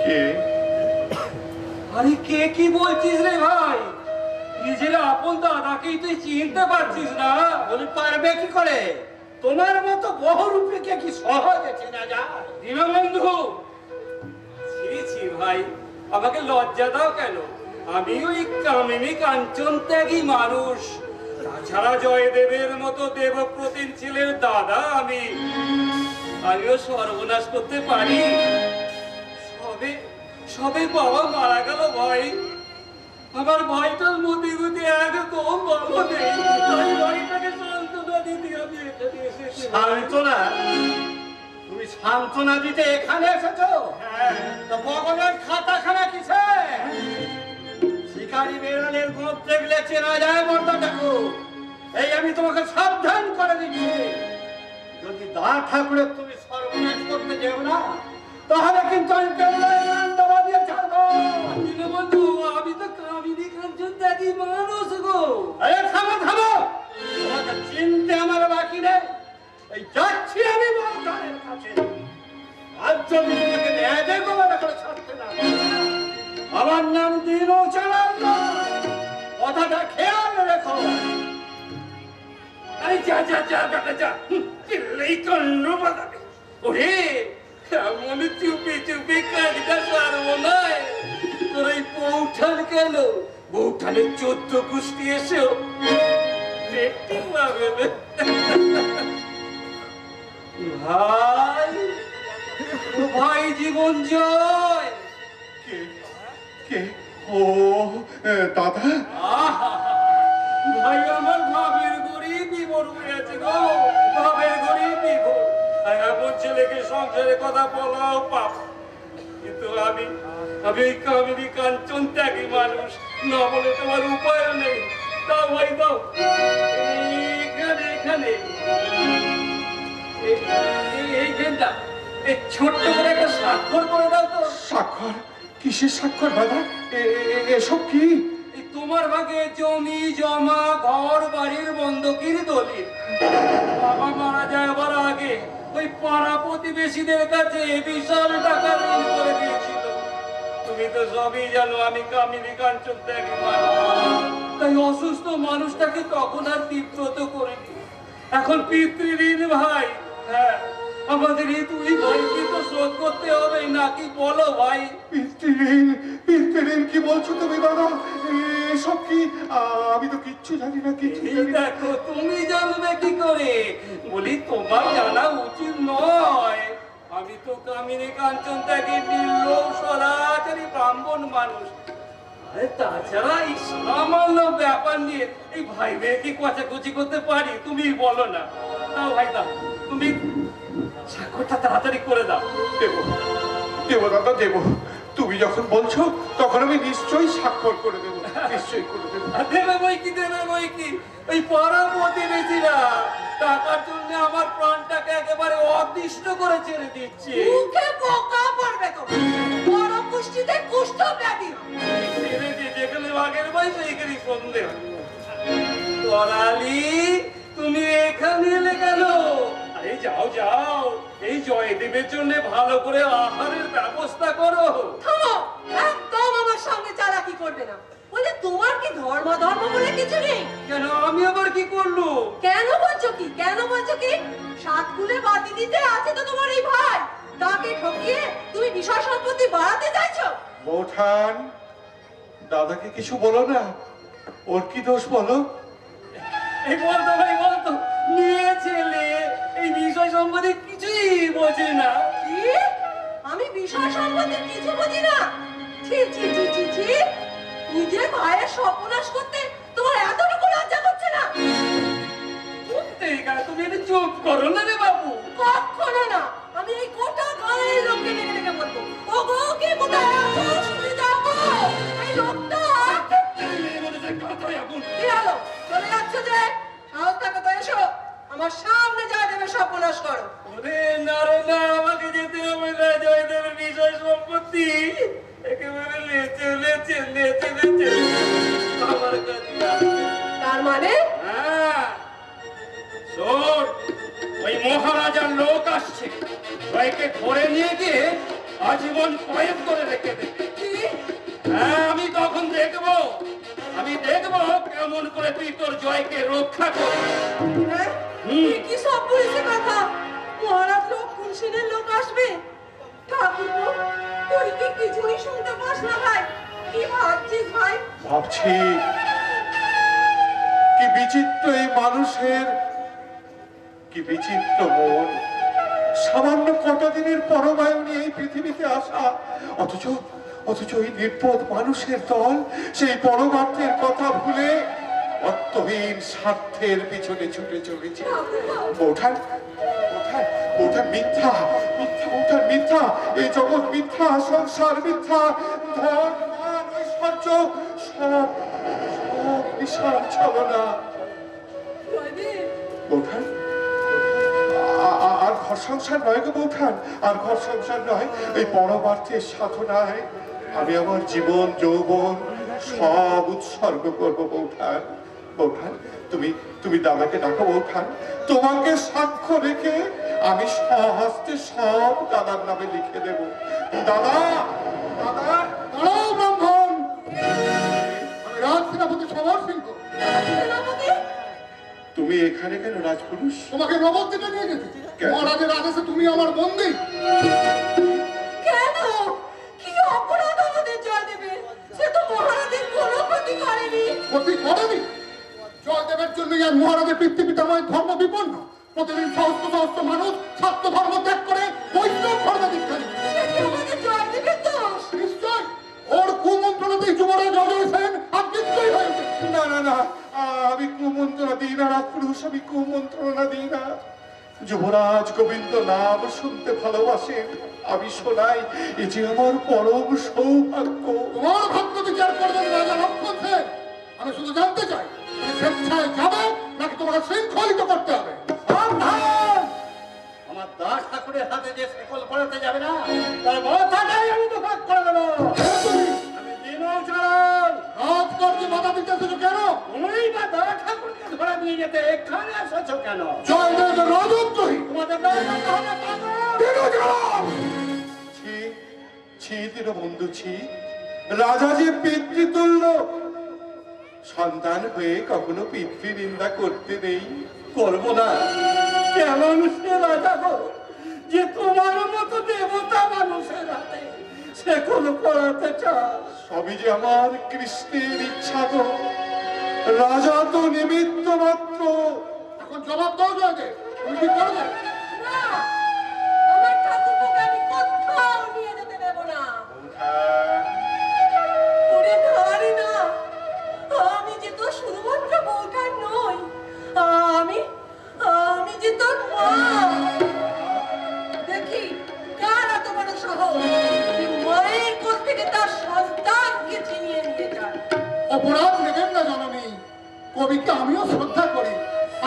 কে? আরে কে কি বলছিস রে ভাই? নিজের আপন দাদাকেই তুই চিনতে পারছিস না? বলি পারবে কি করে? তোমার মতো বহুরূপীকে কি সহজে চেনা যায়? দীনবন্ধু, ছি ভাই, আমাকে লজ্জা দাও কেন? আমি ওই কামিনী কাঞ্চন ত্যাগী মানুষ। তাছাড়া জয়দেবের মতো দেবপ্রতিম ছেলের দাদা আমিও সর্বনাশ করতে পারি? সবে বাবা মারা গেল ভাই। আমার ভাইটার মধ্যে একদম ভালো নেই। তাই ভাইটাকে সান্ত্বনা দিতে আমি এখানে এসেছি। সান্ত্বনা? তুমি সান্ত্বনা দিতে এখানে এসেছো? হ্যাঁ। তো ভগবান খাতাখানা কিসে? শিকারি বেড়ালের গোপ দেখলে চেনা যায় বর্দা ঠাকুর। এই আমি তোমাকে সাবধান করে দিচ্ছি, যদি দা ঠাকুরের তুমি সর্বনাশ করতে যেও না, তাহলে কিন্তু আমি বেড়ালের নান্দবা দিয়ে ছাড়বো। দীনবন্ধু, আমি তো কামিনী কাঞ্চন ত্যাগী মানুষ গো। আরে থামো, তোমাকে চিনতে আমার বাকি নেই। এই যাচ্ছি আমি বর্দারের কাছে। আজ যদি তোমাকে ন্যায় দেখো না করে ছাড়তে না পারি, আমার নাম দিনও চালান না। কথাটা খেয়াল রেখো। দেখো। আরে যা যা যা বেটা যা, চিল্লেই কান্ড বাঁধাবে। ওরে এমন চুপি চুপি কাজটা সারবো নয়। তোর এই বৌঠান কেন, বৌঠানের 14 গোষ্ঠী এসেও দেখতে পাবে না। ভাই, ভাই জীবন জয়। কে কে ও দাদা আহা! ভাই আমার ভাবের গরিব বিবর হয়েছে গো, ভাবের গরিব বিবর। এমন ছেলেকে সংসারে কথা বলাও পাপ, কিন্তু আমি এই কামিনী কাঞ্চন ত্যাগী মানুষ, না বলে তোমার উপায় নেই। দাও ভাই দাও, এখানে এখানে এইখানটা এই ছোট্ট করে একটা স্বাক্ষর করে দাও তো। স্বাক্ষর? কিসের স্বাক্ষর দাদা? এসব কি? এই তোমার ভাগে জমি জমা ঘর বাড়ির বন্ধকির দলিল। বাবা মারা যাওয়ার আগে ওই পাড়া প্রতিবেশীদের কাছে বিশাল টাকা ঋণ করে দিয়েছিল। তুমি তো সবই জানো আমি কামিনী কাঞ্চন ত্যাগী মানুষ, তাই অসুস্থ মানুষটাকে তখন আর তীব্রত করিনি। এখন পিতৃঋণ ভাই, হ্যাঁ আমাদের এই দুই ভাইকে তো শোধ করতে হবে নাকি বলো ভাই? পিতৃঋণ কি বলছো তুমি দাদা? এসব কি? আমি তো কিচ্ছু জানি না, কিচ্ছু এই জানি না। দেখো, তুমি জানবে কি করে? বলি তোমার জানা উচিত নয়। আমি তো কামিনী কাঞ্চন ত্যাগী নির্লোভ সদাচারী ব্রাহ্মণ মানুষ। আরে তাছাড়া এই সামান্য ব্যাপার নিয়ে এই ভাই মেয়ে কি কচাকচি করতে পারি? তুমি বলো না। দাও ভাই দাও, তুমি স্বাক্ষরটা তাড়াতাড়ি করে দাও। দেবো দেবো দাদা দেবো। তুমি যখন বলছো তখন আমি নিশ্চয়ই স্বাক্ষর করে দেবো, নিশ্চয়ই করে দেবো। দেবে বই কি, দেবে বই কি। ওই পাড়া প্রতিবেশীরা টাকার জন্য আমার প্রাণটাকে একেবারে অদৃষ্ট করে ছেড়ে দিচ্ছে। মুখে পোকা পড়বে তো, বড় কুষ্টিতে কুষ্ঠ ব্যাধি। ছেড়ে দিয়ে যেখানে বাঘের বই সেইখানে সন্দেহ। করালি, তুমি এখানে এলে কেন? আরে যাও যাও, এই জয়দেবের জন্য ভালো করে আহারের ব্যবস্থা করো। থামো, একদম আমার সঙ্গে চালাকি করবে না। বলে তোমার কি ধর্ম বলে কিছু নেই? কেন, আমি আবার কি করলো? কেন বলছো কি, কেন বলছো কি? সাতকুলে বাতি দিতে আছে তো তোমার এই ভাই, তাকে ঠকিয়ে তুমি বিষয় সম্পত্তি বাড়াতে চাইছো? বৌঠান, দাদাকে কিছু বলো না, ওর কি দোষ বলো? এই বলতো ভাই বলতো, মেয়ে ছেলে এই বিষয় সম্বন্ধে কিছুই বোঝে না। কি? আমি বিষয় সম্পত্তি কিছু বুঝি না? ছি ছি ছি ছি ছি, নিজের ভাইয়ের সর্বনাশ করতে তোমার এতটুকু লজ্জা করছে না? তুমি একটু চুপ করো না রে বাবু। কখনো না, আমি এই গোটা গায়ের লোককে ডেকে ডেকে বলবো, ওগো কি কোথায় আছো? শুনে যাবো এই লোকটা। কি হলো, চলে যাচ্ছ যে? সাহস থাকে তো এসো, আমার সামনে যা দেবে সর্বনাশ করো। ওরে না রে না, আমাকে যেতে হবে না। জয়দেবের বিষয় সম্পত্তি একেবারে লেচে লেচে লেচে লেচে আমার কাছে আসবে। তার মানে? হ্যাঁ, শোন, ওই মহারাজার লোক আসছে, জয়কে ধরে নিয়ে গিয়ে আজীবন কয়েদ করে রেখে দেবে। কি? হ্যাঁ, আমি তখন দেখবো কেমন করে তুই তোর জয়কে রক্ষা করবি। হ্যাঁ? কি সব বলছে কথা? মহারাজ লক্ষণ সেনের লোক আসবে? ঠাকুরপো, তুই কি কিছুই শুনতে পাস না ভাই? কি ভাবছিস ভাই? ভাবছি কি বিচিত্র এই মানুষের, কি বিচিত্র মন। সামান্য কটা দিনের পরমায়ু নিয়ে এই পৃথিবীতে আসা, অথচ ওই নির্বোধ মানুষের দল সেই পরমার্থের কথা ভুলে অর্থহীন স্বার্থের পিছনে ছুটে চলেছে। বৌঠান বৌঠান বৌঠান মিথ্যা মিথ্যা, বৌঠান মিথ্যা, এই জগৎ মিথ্যা, সংসার মিথ্যা, ধন মান ঐশ্বর্য সব বিশাল ছলনা। বৌঠান, আর ঘর সংসার নয় গো বৌঠান, আর ঘর সংসার নয়, এই পরমার্থের সাধনায় আমি আমার জীবন যৌবন সব উৎসর্গ করবো বৌঠান। বৌঠান, তুমি দাদাকে ডাকো বৌঠান, তোমাকে সাক্ষ্য রেখে আমি স্বহস্তে সব দাদার নামে লিখে দেব। দাদা দাদা, দাঁড়াও ব্রাহ্মণ, আমি রাজ সেনাপতি সমর সিংহ। এখানে কেন রাজপুরুষ? তোমাকে নবদ্বীপে নিয়ে যেতে। কেন? মহারাজের আদেশে তুমি আমার বন্দী। কেন? কি অপরাধ আমাদের জয়দেবের? সে তো মহারাজের কোনো ক্ষতি করেনি। ক্ষতি করেনি? জয়দেবের জন্যই আর মহারাজের পিতৃপিতামহের ধর্ম বিপন্ন। প্রতিদিন সহস্র সহস্র মানুষ ছাত্র ধর্ম ত্যাগ করে বৈষ্ণব ধর্মে দীক্ষা নিচ্ছে। সে কি আমাদের জয়দেবের দোষ? নিশ্চয় ওর কুমন্ত্রণাতেই যুবরাজ অজয় সেন আর বিজয়ী হয়েছে। না না না, আমি কুমন্ত্রণা দিই না রাজপুরুষ, আমি কুমন্ত্রণা দিই না। যুবরাজ গোবিন্দ নাম শুনতে ভালোবাসেন, আমি শোনাই, এ যে আমার পরম সৌভাগ্য। তোমার ভাগ্য বিচার করবেন রাজা লক্ষণ সেন। আমি শুধু জানতে চাই তুমি স্বেচ্ছায় যাবে নাকি তোমাকে শৃঙ্খলিত করতে হবে? সাবধান! আমার দাস ঠাকুরের হাতে যে শিকল পড়াতে যাবে না, তার মাথাটাই আমি দুভাগ করে দেবো। আমি দিনচরণ, রাজকার্যে বাধা দিতে এসেছো কেন? তুমি বা দাস ঠাকুরকে ধরে নিয়ে যেতে এখানে এসেছো কেন? জয়দেব রাজদ্রোহী। তোমাদের দরকার হলে পাগল। দিনচরণ! ছি ছি দীনবন্ধু, ছি। রাজা যে পিতৃতুল্য, সন্তান হয়ে কখনো পিতৃ নিন্দা করতে নেই। করবো না। কেমন সে রাজা গো, যে তোমার মতো দেবতা মানুষের হাতে শিকল পড়াতে চায়? সবই যে আমার কৃষ্ণের ইচ্ছা গো। রাজা তো নিমিত্ত মাত্র। এখন জবাব দাও জয়দেব, তুমি কি করবে? না, আমার ঠাকুরকে আমি কোথাও নিয়ে যেতে দেব না। ওরে ধারে না, আমি যে তোর শুধুমাত্র বউটা নই, আমি আমি যে তোর মা। দেখি কার এত বড় সাহস, যে মায়ের কোল থেকে তার সন্তানকে ছিনিয়ে নিয়ে যায়। অপরাধ নেবেন না জননী। কবিকে আমিও শ্রদ্ধা করি,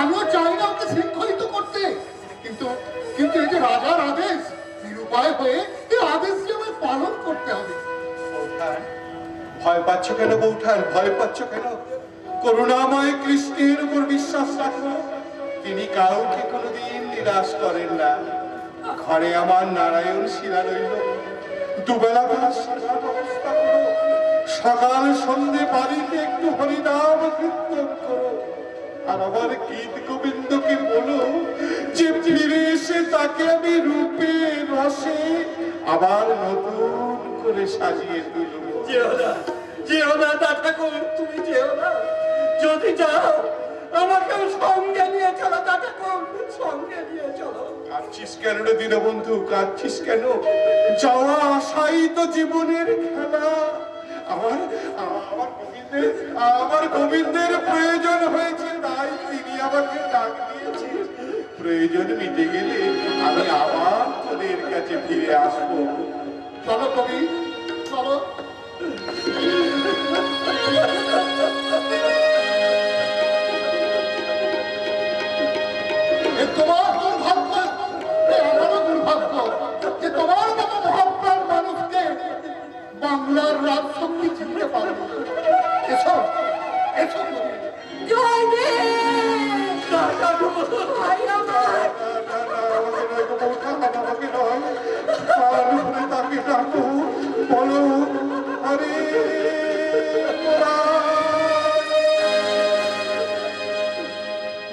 আমিও চাই না ওকে শৃঙ্খলিত করতে, কিন্তু কিন্তু এই যে রাজার আদেশ, নিরুপায় হয়ে এই আদেশ যে আমায় পালন করতে হবে। বৌঠান, ভয় পাচ্ছ কেন বৌঠান? ভয় পাচ্ছ কেন? করুণাময় কৃষ্ণের উপর বিশ্বাস রাখো, তিনি কাউকে কোনোদিন নিরাশ করেন না। ঘরে আমার নারায়ণ শিলা রইল, দুবেলা ভাত সাজার ব্যবস্থা করো, সকাল সন্ধে বাড়িতে একটু হরিনাম কীর্তন করো। আর আমার গীত গোবিন্দকে বলো যে ফিরে এসে তাকে আমি রূপে রসে আবার নতুন করে সাজিয়ে তুলব। যেও না, যেও না দাদা ঠাকুর, তুমি যেও না। যদি যাও আমাকেও সঙ্গে নিয়ে চলো দাদা ঠাকুর, সঙ্গে নিয়ে চলো। কাঁদছিস কেন রে দীনবন্ধু, কাঁদছিস কেন? যাওয়া আসাই তো জীবনের খেলা। আমার আমার গোবিন্দের প্রয়োজন হয়েছে, তাই তিনি আমাকে ডাক দিয়েছে। প্রয়োজন মিটে গেলে আমি আবার তোদের কাছে ফিরে আসবো। চলো কবি, চলো। এ তোমার দুর্ভাগ্য, এ আমারও দুর্ভাগ্য যে তোমার মতো মহাপ্রাণ মানুষকে বাংলার রাজশক্তি চিনতে পারবে। এসো, এসো কবি। জয়দেব! ভাই আমার! আমাকে নয়, কান ভরে তাকে ডাকো, বলো হরে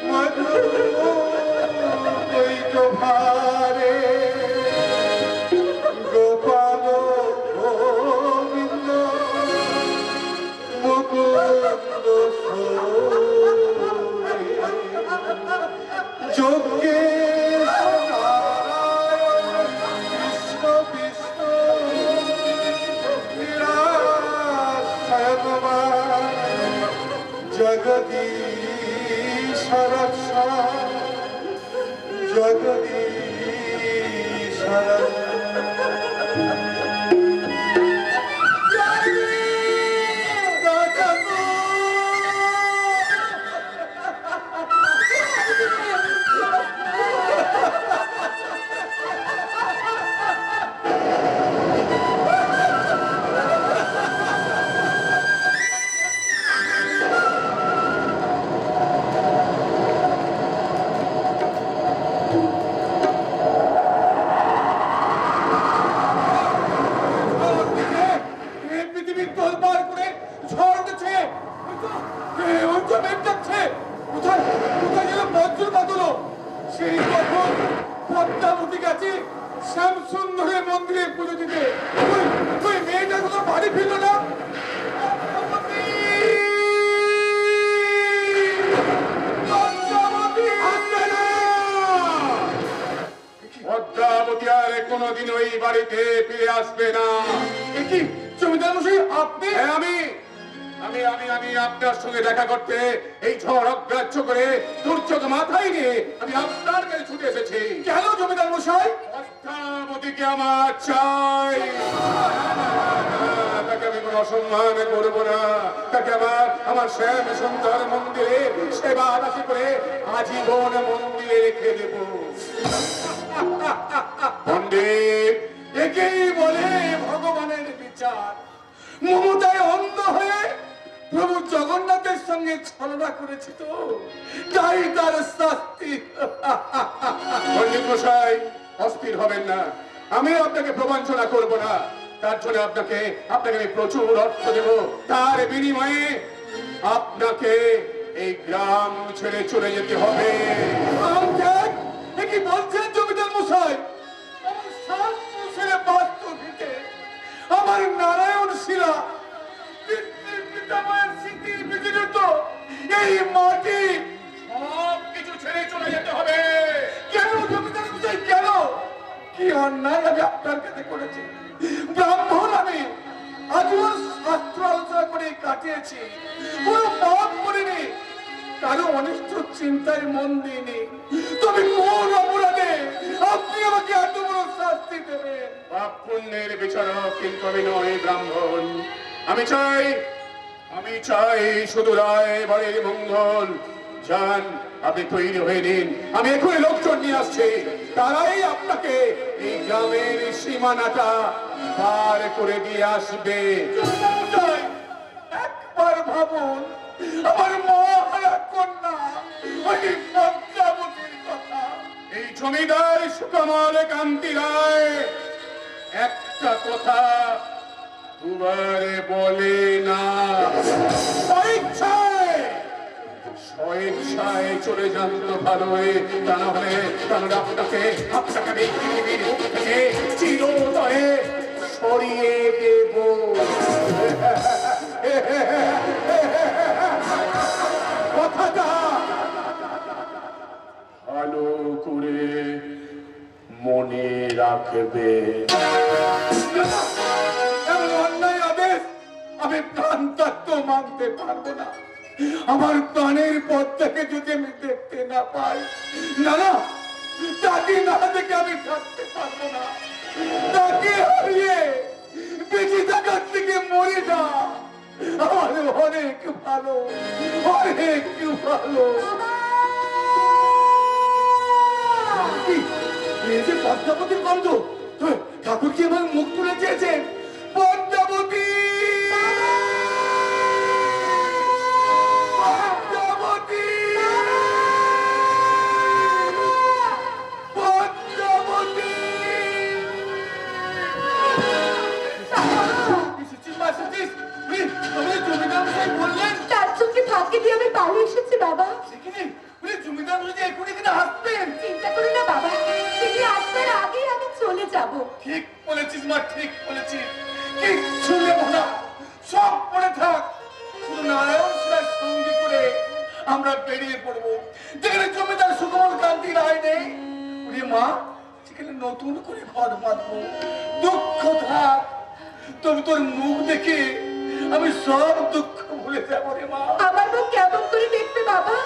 মধু কৈট ভারে গোপাল গোবিন্দ মুকুন্দ যোগ্যে কৃষ্ণ বিষ্ণু জগদীশ রক্ষা জগদীশ গেছে শ্যামসুন্দরের মন্দিরে পুজো দিতে। ওই মেয়েটা কোনো বাড়ি ফিরল না। পদ্মাবতী আর কোনোদিন ওই বাড়িতে ফিরে আসবে না। কি জমিদার মশাই আপনি? হ্যাঁ, আমি আমি আমি আমি আপনার সঙ্গে দেখা করতে এই ঝড় অগ্রাহ্য করে দুর্যোগ মাথায় নিয়ে আমি আপনার কাছে ছুটে এসেছি। কেন জমিদার মশাই? পদ্মাবতীকে আমার চাই। তাকে আমি কোনো অসম্মান করবো না। তাকে আমার শ্যাম সুন্দর মন্দিরে সেবা দাসী করে আজীবন মন্দিরে রেখে দেব। পণ্ডিত, একেই বলে ভগবানের বিচার। মমতায় অন্ধ হয়ে প্রভু জগন্নাথের সঙ্গে ছলনা করেছে তো, তাই তার শাস্তি। পণ্ডিত মশাই, অস্থির হবেন না। আমি আপনাকে প্রবঞ্চনা করব না। তার জন্য আপনাকে আমি প্রচুর অর্থ দেব। তার বিনিময়ে আপনাকে এই গ্রাম ছেড়ে চলে যেতে হবে। কি বলছেন জমিদার মশাই? আমার নারায়ণ শিলা এই মাটি সব কিছু ছেড়ে চলে যেতে হবে। কেন জমিদার মশাই, কেন? কি অন্যায় আমি আপনার কাছে করেছি? ব্রাহ্মণ আমি, আজীবন শাস্ত্র আলোচনা করে কাটিয়েছি, কোনো পাপ করিনি, কারো অনিষ্ট চিন্তায় মন দিইনি। তবে কোন অপরাধে আপনি আমাকে এত বড় শাস্তি দেবেন? পাপ পুণ্যের বিচারক কিন্তু আমি নয়, ব্রাহ্মণ। আমি চাই শুধু রায় বাড়ির মঙ্গল। যান, আপনি তৈরি হয়ে নিন, আমি এখনই লোকজন নিয়ে আসছি। তারাই আপনাকে এই গ্রামের সীমানাটা পার করে দিয়ে আসবে। একবার ভাবুন, আমার মহারা কন্যা ওই পদ্মাবতীর কথা। এই জমিদার সুকমল কান্তি রায় একটা কথা দুবারে বলে না। স্বেচ্ছায় চলে যান তো ভালোই, তা না হলে আপনাকে আমি পৃথিবীর মুখ থেকে চিরতরে সরিয়ে দেব। কথাটা ভালো করে মনে রাখবে। এমন অন্যায় আদেশ আমি প্রাণতত্ত্ব মানতে পারবো না। আমার প্রাণের পথটাকে যদি আমি দেখতে না পাই, না তাকে না দেখে আমি থাকতে পারবো না। তাকে হারিয়ে বেঁচে থাকার থেকে মরে যা আমার অনেক ভালো, অনেক ভালো। পদ্মাবতীর গন্ধ, ঠাকুর কি আমার মুখ তুলে চেয়েছেন? পদ্মাবতী, পদ্মাবতী, পদ্মাবতী। জমিদার মশাই বললেন তার চোখে ফাঁকি দিয়ে আমি পালিয়ে এসেছি বাবা। জমিদার মশাই এখনই কিনা আসবেন? চিন্তা করো না বাবা, তিনি আসবার আগেই আমি চলে যাব। ঠিক বলেছিস মা, ঠিক বলেছিস। কিচ্ছু নেব না, সব পড়ে থাক। শুধু নারায়ণ শিলার সঙ্গী করে আমরা বেরিয়ে পড়বো। যেখানে জমিদার সুকমল কান্তি রায় নেই, ওরে মা, সেখানে নতুন করে ঘর বাঁধবো। দুঃখ থাক, তবে তোর মুখ দেখে আমি সব দুঃখ ভুলে যাবো রে মা। আমার মুখ কেমন করে দেখবে বাবা?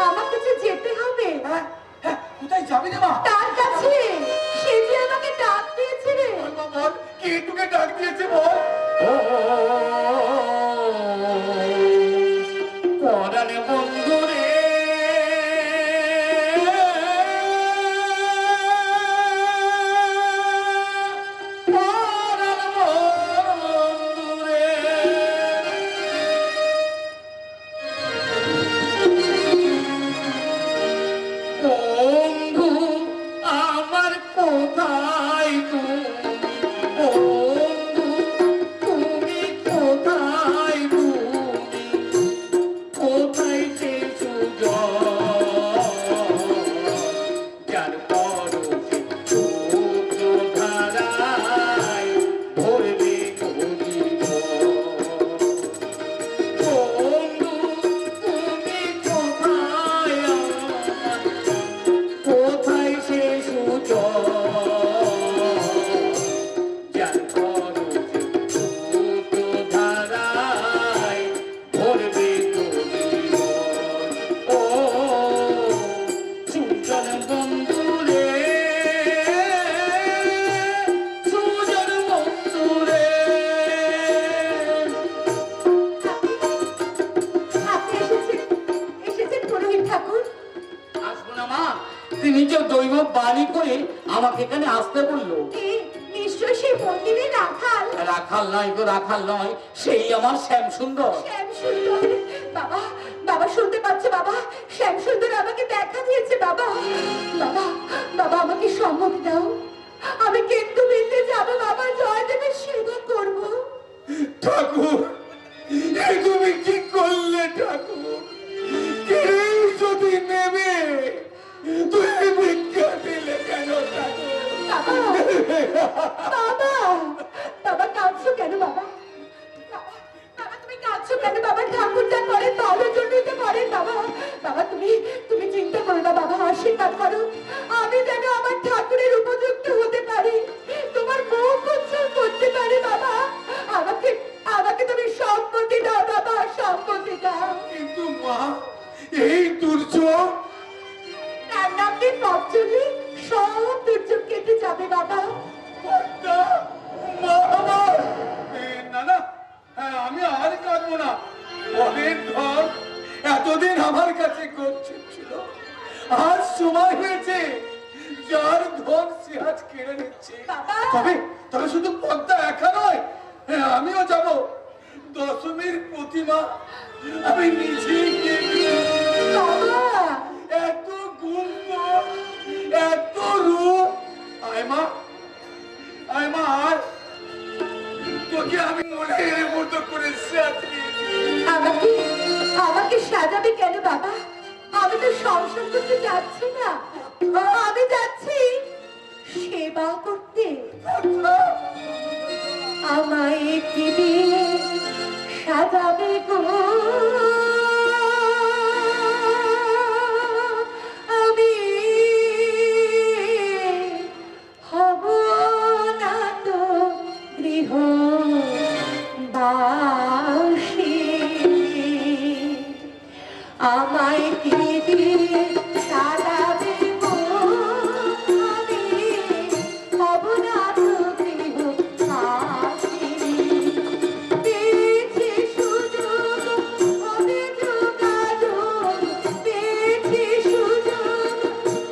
আমাকে যে যেতে হবে। কোথায় যাবি রে মা? তার কাছে, সে যে আমাকে ডাক দিয়েছে রে। বল, কে তোকে ডাক দিয়েছে বল? পরাণ বন্ধু রে, পরাণ বন্ধু রে, বন্ধু আমার কোথায় তুমি? বন্ধু তুমি কোথায়? নিজের দৈব বাণী করে আমাকে এখানে আসতে বললো। নিশ্চয় সেই মন্দিরে রাখাল। রাখাল নয় গো, রাখাল নয়, সেই আমার শ্যাম সুন্দর। শ্যাম সুন্দর। বাবা, বাবা শুনতে পাচ্ছ বাবা? শ্যাম সুন্দর আমাকে দেখা দিয়েছে বাবা। বাবা, বাবা আমাকে সম্মতি দাও, আমি কিন্তু মিলতে যাবো বাবা, জয়দেবের সেবা করব। ঠাকুর, এ তুমি কি করলে ঠাকুর? কেউ যদি নেবে তুমি ভিক্ষা দিলে কেন ঠাকুর? বাবা, বাবা, বাবা কাঁদছো কেন বাবা? বাবা, বাবা তুমি কাঁদছো কেন বাবা? ঠাকুর যা করেন ভালোর জন্যই তো করেন বাবা। বাবা তুমি তুমি চিন্তা করো না বাবা, আশীর্বাদ করো আমি যেন আমার ঠাকুরের উপযুক্ত হতে পারি, তোমার মুখ উজ্জ্বল করতে পারি বাবা। আমাকে আমাকে তুমি সম্পত্তি দাও বাবা, সম্পত্তি দাও। কিন্তু মা, এই দুর্যোগ, তার নাম দিয়ে পথ চললে সব দুর্যোগ কেটে যাবে বাবা। কর্তা, মা আমার। না না, আমি আর কাঁদবো না। অনেক ধন এতদিন আমার কাছে গচ্ছিত ছিল, আজ সময় হয়েছে যার ধন সে আজ কেড়ে নিচ্ছে। বাবা। তবে তবে শুধু পদ্মা একা নয়, আমিও যাব। দশমীর প্রতিমা আমি নিজেই কিনবো। বাবা এত গুণ, এত রূপ। আয় মা, আয় মা, আয়। তোকে আমি মনের মতো করে সাজিয়েছি। আমাকে আমাকে সাজাবে কেন বাবা? আমি তো সংসার করতে যাচ্ছি না, আমি যাচ্ছি সেবা করতে। আমায় কি দিয়ে সাজাবে গো? আমি হব না তো গৃহ বাসী। আমায় কি দিয়ে সাজাবে গো? আমি হব না তো গৃহ বাসী। পেয়েছি সুযোগ, হবে যোগাযোগ, পেয়েছি সুযোগ,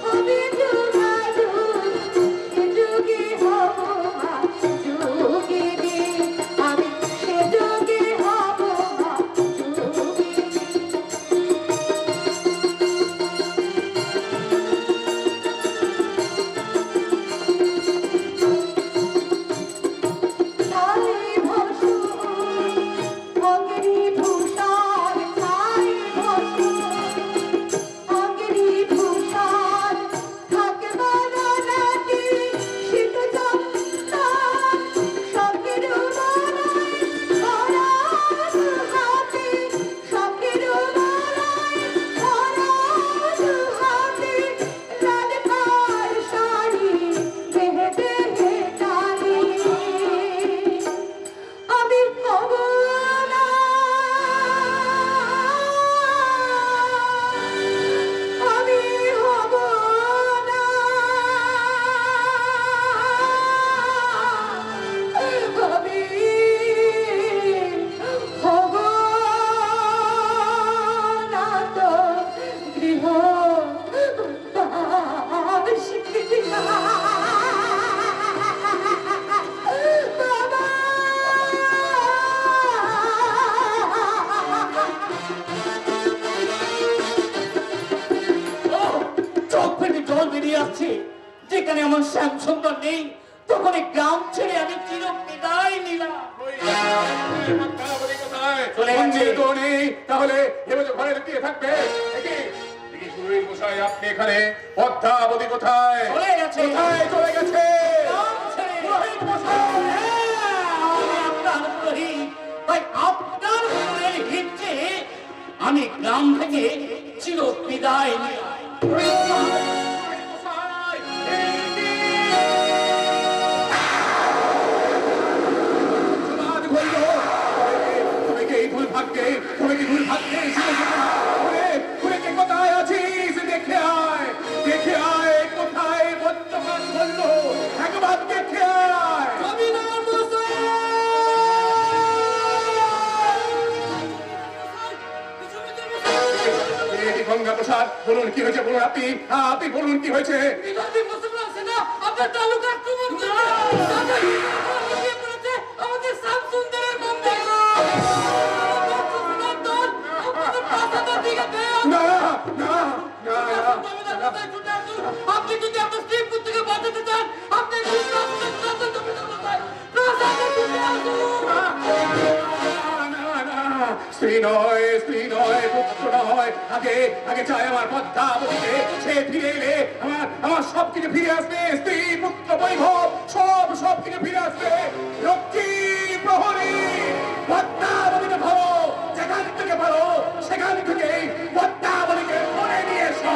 হবে যোগাযোগ, সে যোগে হব মা যোগিনী, আমি সে যোগে হব মা যোগিনী। ছাই ভস্ম, অগ্নি ভূষণ, ছাই ভস্ম, অগ্নি ভূষণ, থাকবা রানাটি শীত যন্ত্রণা, শখের মালায় ভরা দুহাতে, শখের মালায় ভরা দুহাতে, রাধার শাড়ি দেহে দেহে টানি। আমি হব না, আমি হব না, আমি হব না তো গৃহ বাসী। চোখ থেকে জল বেরিয়ে আসছে। যেখানে আমার শ্যাম সুন্দর নেই, তখন এই গ্রাম ছেড়ে আমি চির বিদায় নিলাম। চলে গেছে তো নেই, তাহলে এবার ঘরে লুকিয়ে থাকবে। দেখি পুরোহিত মশাই, আপনি এখানে, পদ্মাবতী কোথায়? চলে গেছে। কোথায় চলে গেছে? গ্রাম ছেড়ে। পুরোহিত মশাই! হ্যাঁ, আমি আপনার পুরোহিত। তাই আপনার মনের হিচ্ছে আমি গ্রাম থেকে চির বিদায় নিলাম। কোথায় আছিস? দেখে আয়, দেখে আয়, কোথায় বর্তমান করলো, একবার দেখে আয়। গঙ্গা প্রসাদ বলুন কি হয়েছে, বলুন আপনি, আপনি বলুন কি হয়েছে। বিরোধী মুসলমান সেনা আপনার তালুকার তুমুল আমাদের শামসুন্দরের মন্দির না না না না, আপনি যদি আপনার স্ত্রীপুর থেকে বাঁচাতে চান আপনি স্ত্রী নয় পুত্র নয়, আগে আগে চাই আমার পদ্মাবতীকে, সে ফিরে এলে আমার সব কিছু ফিরে আসবে, স্ত্রী পুত্র বৈভব সব কিছু ফিরে আসবে। লক্ষ্মী প্রহরী পদ্মাবতীকে ধরো, যেখান থেকে পারো সেখান থেকে পদ্মাবতীকে ধরে নিয়ে এসো।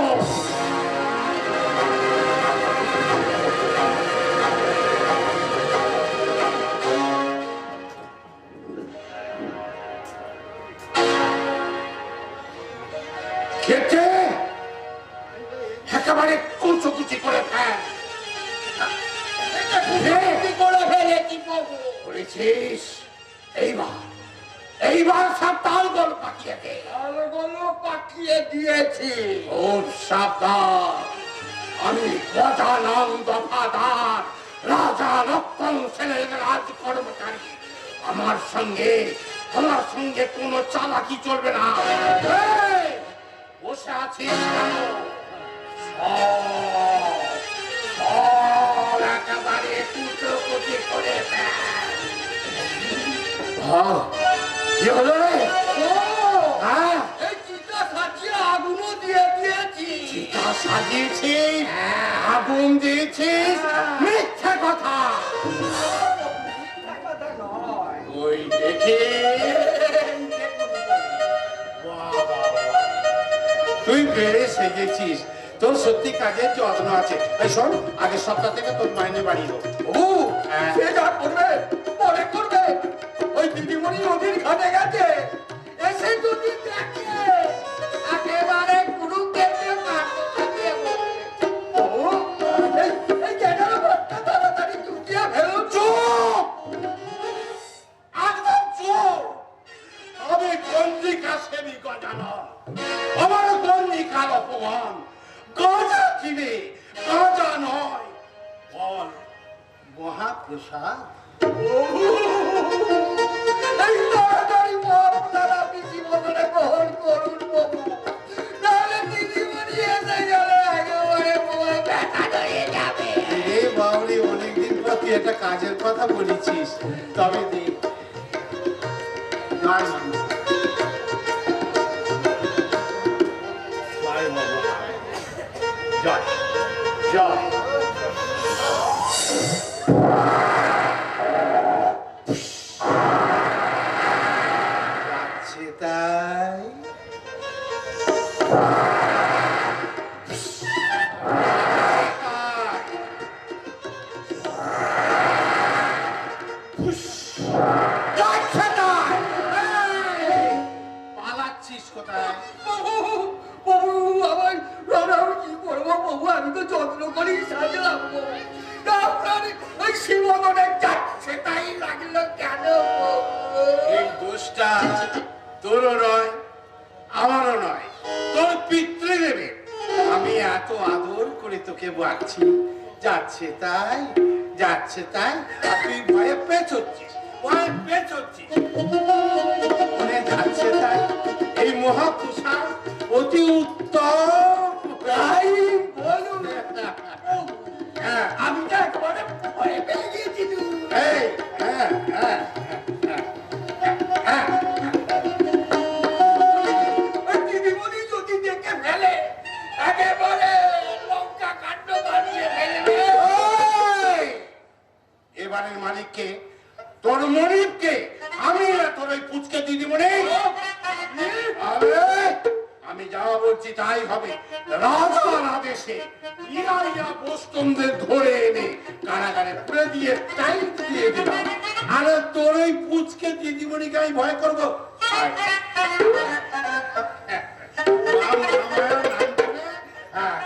খেতে একেবারে কুচকুচি করে ফেল। করেছিস এইবার সব তালগোল পাকিয়ে দে। পাঠিয়ে দিয়েছি। খুব সাবধান, আমি গজানন দফাদার রাজা লক্ষণ সেনের রাজ কর্মচারী, আমার সঙ্গে কোনো চালাকি চলবে না। এই, বসে আছিস কেন? সব একেবারে কুচকুচি করে ফেল। কি হলো রে? হ্যাঁ, এই চিতা সাজিয়ে আগুনও দিয়ে দিয়েছি। চিতা সাজিয়েছিস, আগুন দিয়েছিস, মিথ্যে কথা। ওই দেখি তুই বেড়ে সেজেছিস, তোর সত্যি কাজের যত্ন আছে। এই শোন, আগের সপ্তাহ থেকে তোর মাইনে বাড়িয়ে দেবো। সে যা করবে পরে করবে। ওই দিদিমণি নদীর ঘাটে গেছে, এসে যদি দেখে একেবারে কুরুক্ষেত্রে মারতে থাকে। এই জেনারেল ভট্টা তাড়াতাড়ি চুটিয়ে ফেলো। চুপ, একদম চুপ। আমি গঞ্জিকা সেবি গজানো, আমার গঞ্জিকার অপমান। গজা চিনে গজা নয়, বল মহাপ্রসাদ। এই তাড়াতাড়ি মহাপ্রসাদ আপনি জীবনে গ্রহণ করুন বাবু, নাহলে দিদিমণি এসে গেলে একেবারে মোয়া ব্যথা হয়ে যাবে। রে বাউরি, অনেকদিন পর তুই একটা কাজের কথা বলেছিস, তবে দেখ। জয় মা। জয় জয়। যাচ্ছে তাই। যাচ্ছে তাই। এই, পালাচ্ছিস কোথায়? বাবু বাবু আমার আমি কি করবো বাবু, আমি তো যত্ন করি সাজলাম বাবু। আপনার ওই শিবনের যাচ্ছে তাই লাগলো কেন বাবু? এই দোষটা তোরও নয়, আমারও নয়, তোর পিতৃদেবের। আমি এত আদর করে তোকে বাঁচছি, যাচ্ছে তাই যাচ্ছে তাই, আর তুই ভয়ে পেঁচোচ্ছিস, মনে যাচ্ছে তাই। এই মহাপ্রসাদ অতি উত্তম, তাই বলুন। হ্যাঁ, আমি তো একেবারে ভয় পেয়ে গিয়েছি। এই, হ্যাঁ হ্যাঁ হ্যাঁ, দিদিমণি যদি দেখে ফেলে একেবারে লঙ্কা কাণ্ড বানিয়ে ফেলবে। ওই! এবারের মালিককে, তোর মনিবকে, আমি না তোর ওই পুচকে দিদিমণি। আমি যা বলছি তাই হবে। রাজার আদেশে ইয়া বস্তুদের ধরে এনে কারাগারে পুরে দিয়ে টাইট দিয়ে দিলাম। আরে তোর ওই পুচকে দিদিমণিকে আমি ভয় করবো? আয়। রাম রামায়ণ নাম করে, হ্যাঁ।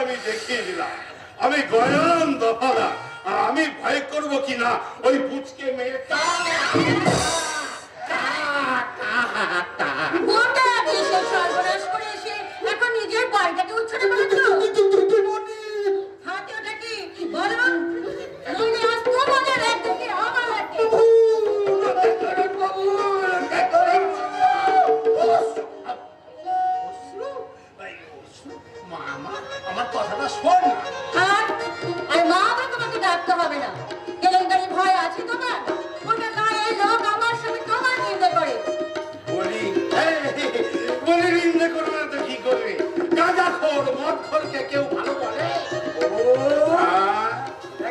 আমি দেখিয়ে দিলাম, আমি গয়ানন দফাদার, আর আমি ভয় করবো কিনা ওই পুচকে মেয়েটা। গোটা দেশের সর্বনাশ করে এসে এখন নিজের বাড়িটাকে উচ্ছন্ন করেছো। হাতে ওটা কি বলো, নইলে আজ তোমাদের একদম কি আমার হাতে। আমার কথাটা শোন না। আর মা আবার তোমাকে ডাকতে হবে না। কেলেঙ্কারি ভয় আছে তোমার? ওটা গায়ে লোক আমার সঙ্গে তোমার নিন্দে করে। বলি বলি নিন্দে করবে না তো কি করবে? গাঁজা খোর মদ খোরকে কেউ ভালো বলে?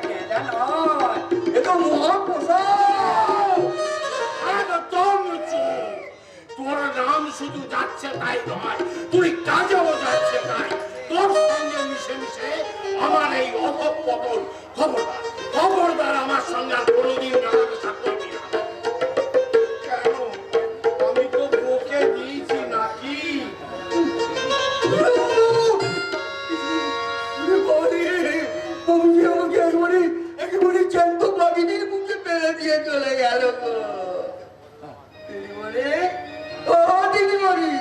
গেঁজা নয়, এ তো মহাপ্রসাদ। একদম চুপ। তোর নাম শুধু যাচ্ছে তাই নয়, তুই কাজেও যাচ্ছে তাই। তোর সঙ্গে মিশে মিশে আমার এই অধঃপতন। খবরদার খবরদার আমার সঙ্গে আর কোনোদিন মেলামেশা করবি না। কেন? আমি তো বকে দিয়েছি নাকি? একেবারে জ্যান্ত বাঘিনীর মুখে ফেলে দিয়ে চলে গেল গো। দিদিমণি, ও দিদিমণি,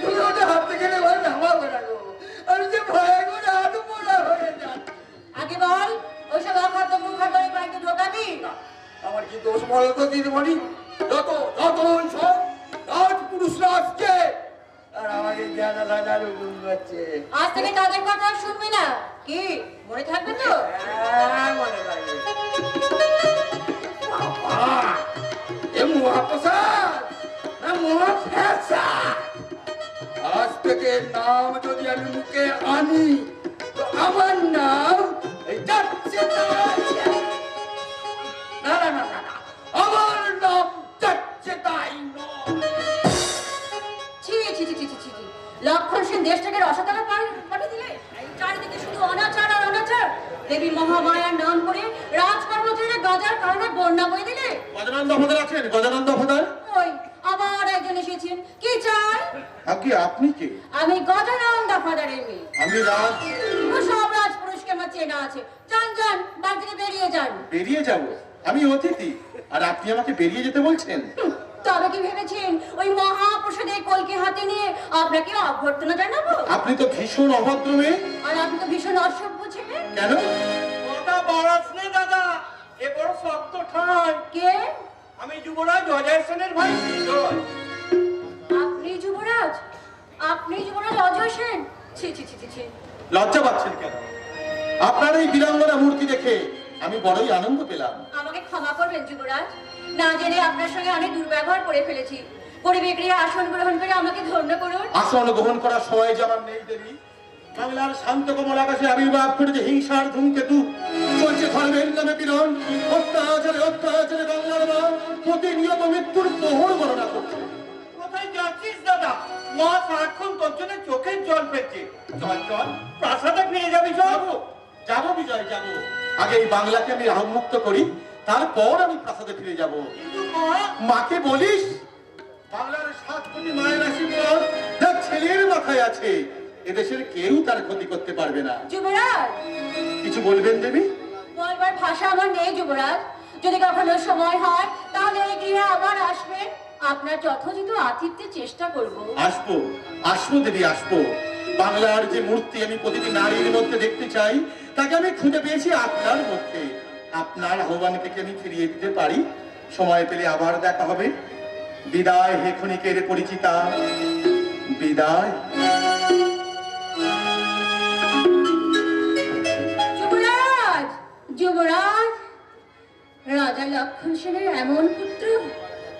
তুমি ওটা হাত থেকে নেবার নামাবো না গো। আমি যে ভয়ে করে হাঁটু পোড়া হয়ে যাচ্ছে। আগে বল, ওইসব অখাদ্য মুখাদ্য এই বাড়িতে ঢোকাবি? আমার কি দোষ বলো তো দিদিমণি? যত যত সব রাজপুরুষরা আসছে আর আমাকে জ্ঞানা লাগার হুকুম করছে। আজ থেকে তাদের কথা আর শুনবি না। কি মনে থাকবে তো? হ্যাঁ, মনে লাগবে। এ মহাপ্রসাদ না মহাপ্রসাদ? আজ থেকে নাম যদি আমি মুখে আনি তো আমার নাম এই যাচ্ছে তাই। না না না না না, আমার নাম যাচ্ছে তাই নয়। ছি ছি ছি ছি ছি ছি ছি। লক্ষণ সেন দেশটাকে রসাতলে পাঠিয়ে দিলে। এই চারিদিকে শুধু অনাচার আর অনাচার। দেবী মহামায়ার নাম করে রাজকর্মচারীরা গাজার কারণে বন্যা বয়ে দিলে। গজানন্দ অবতার আছেন? গজানন্দ অবতার? ওই আবার একজন এসেছেন। কি চাই? আগে আপনি কে? আমি গজানন্দ ফাদারের মেয়ে। আমি রাজ। ও সব রাজপুরুষকে আমার চেনা আছে। যান যান, বাড়ি থেকে বেরিয়ে যান। বেরিয়ে যাব? আমি অতিথি আর আপনি আমাকে বেরিয়ে যেতে বলছেন? তবে কি ভেবেছেন ওই মহাপ্রসাদে কলকে হাতে নিয়ে আপনাকে অভ্যর্থনা জানাবো? আপনি তো ভীষণ অভদ্র মেয়ে। আর আপনি তো ভীষণ অসভ্য ছিলেন। কেন? কথা বাড়াস নে দাদা, এ বড় শক্ত ঠাঁই। কে? আমি যুবরাজ অজয় সেনের ভাই বিজয়। আপনি যুবরাজ? আপনি যুবরাজ অজয় সেন? ছি ছি ছি ছি ছি। লজ্জা পাচ্ছেন কেন? আপনার এই বীরাঙ্গনা মূর্তি দেখে আমি বড়ই আনন্দ পেলাম। আমাকে ক্ষমা করবেন যুবরাজ, না জেনে আপনার সঙ্গে অনেক দুর্ব্যবহার করে ফেলেছি। পরিবেশ গৃহে আসন গ্রহণ করে আমাকে ধন্য করুন। আসন গ্রহণ করার সময় যে আমার নেই দেবী। বাংলার শান্ত কমল আকাশে আবির্ভাব করেছে হিংসার ধূমকেতু। চলছে ধর্মের নামে পীড়ন, অত্যাচারে অত্যাচারে বাংলার মা প্রতিনিয়ত মৃত্যুর প্রহর গণনা করছে। কোথায় যাচ্ছিস দাদা? মা সারাক্ষণ তোর জন্য চোখের জল পেয়েছে। চল চল, প্রাসাদে ফিরে যাবি। যাবো যাবো বিজয় যাবো। আগে এই বাংলাকে আমি আহমুক্ত করি, তারপর আমি প্রাসাদে ফিরে যাব। কিন্তু মা, মাকে বলিস বাংলার 7 কোটি মায়ের আশীর্বাদ যা ছেলের মাথায় আছে, এদেশের কেউ তার ক্ষতি করতে পারবে না। যুবরাজ, কিছু বলবেন দেবী? বলবার ভাষা আমার নেই যুবরাজ। যদি কখনো সময় হয় তাহলে এই গৃহে আবার আসবেন। আপনার যথোচিত আতিথ্যের চেষ্টা করব। আসবো আসবো দেবী আসবো। বাংলার যে মূর্তি আমি প্রতিটি নারীর মধ্যে দেখতে চাই, তাকে আমি খুঁজে পেয়েছি আপনার মধ্যে। আপনার আহ্বানকে কি আমি ফিরিয়ে দিতে পারি? সময় পেলে আবার দেখা হবে। বিদায় হে ক্ষণিকের পরিচিতা, বিদায়। যুবরাজ, যুবরাজ, রাজা লক্ষণ সেনের এমন পুত্র।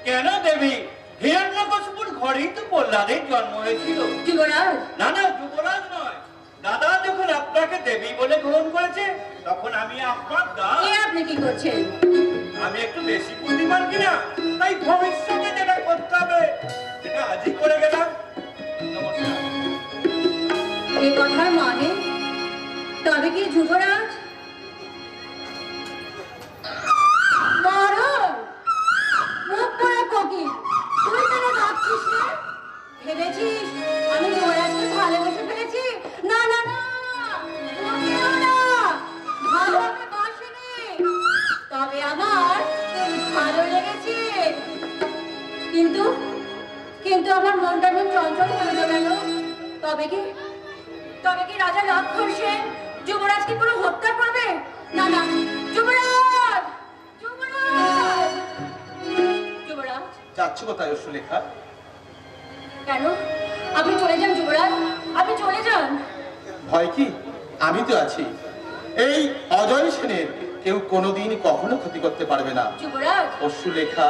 কেন দেবী? হিরণ্যকশিপুর ঘরেই তো প্রহ্লাদের জন্ম হয়েছিল। যুবরাজ, না না, যুবরাজ নয়। দাদা যখন আপনাকে দেবী বলে গ্রহণ করেছে, তখন আমি আপনার দাস। এ আপনি কি করছেন? আমি একটু বেশি বুদ্ধিমান কিনা, তাই ভবিষ্যতে যেটা করতে হবে সেটা আজই করে গেলাম। নমস্কার। এই কথার মানে? তবে কি যুবরাজ? মরণ! মুখ পড়া কোকিল, তুই কেন ভাবছিস না? ভেবেছিস আমি যুবরাজকে ভালোবেসে ফেলেছি? না না না, মোটেও না। ভালোভাবে বাসিনি, তবে আমার ভালো লেগেছে। কিন্তু কিন্তু আমার মনটা এমন চঞ্চল হয়ে গেল। তবে কি রাজা লক্ষণ সেন যুবরাজকে পুরো হত্যা করবে? না না, যুবরাজ, যুবরাজ, যুবরাজ। যাচ্ছ কোথায় সুলেখা? কেন? আপনি চলে যান যুবরাজ, আপনি চলে যান। ভয় কি? আমি তো আছি। এই অজয় সেনের কেউ কোনোদিন কখনো ক্ষতি করতে পারবে না। যুবরাজ, সুলেখা,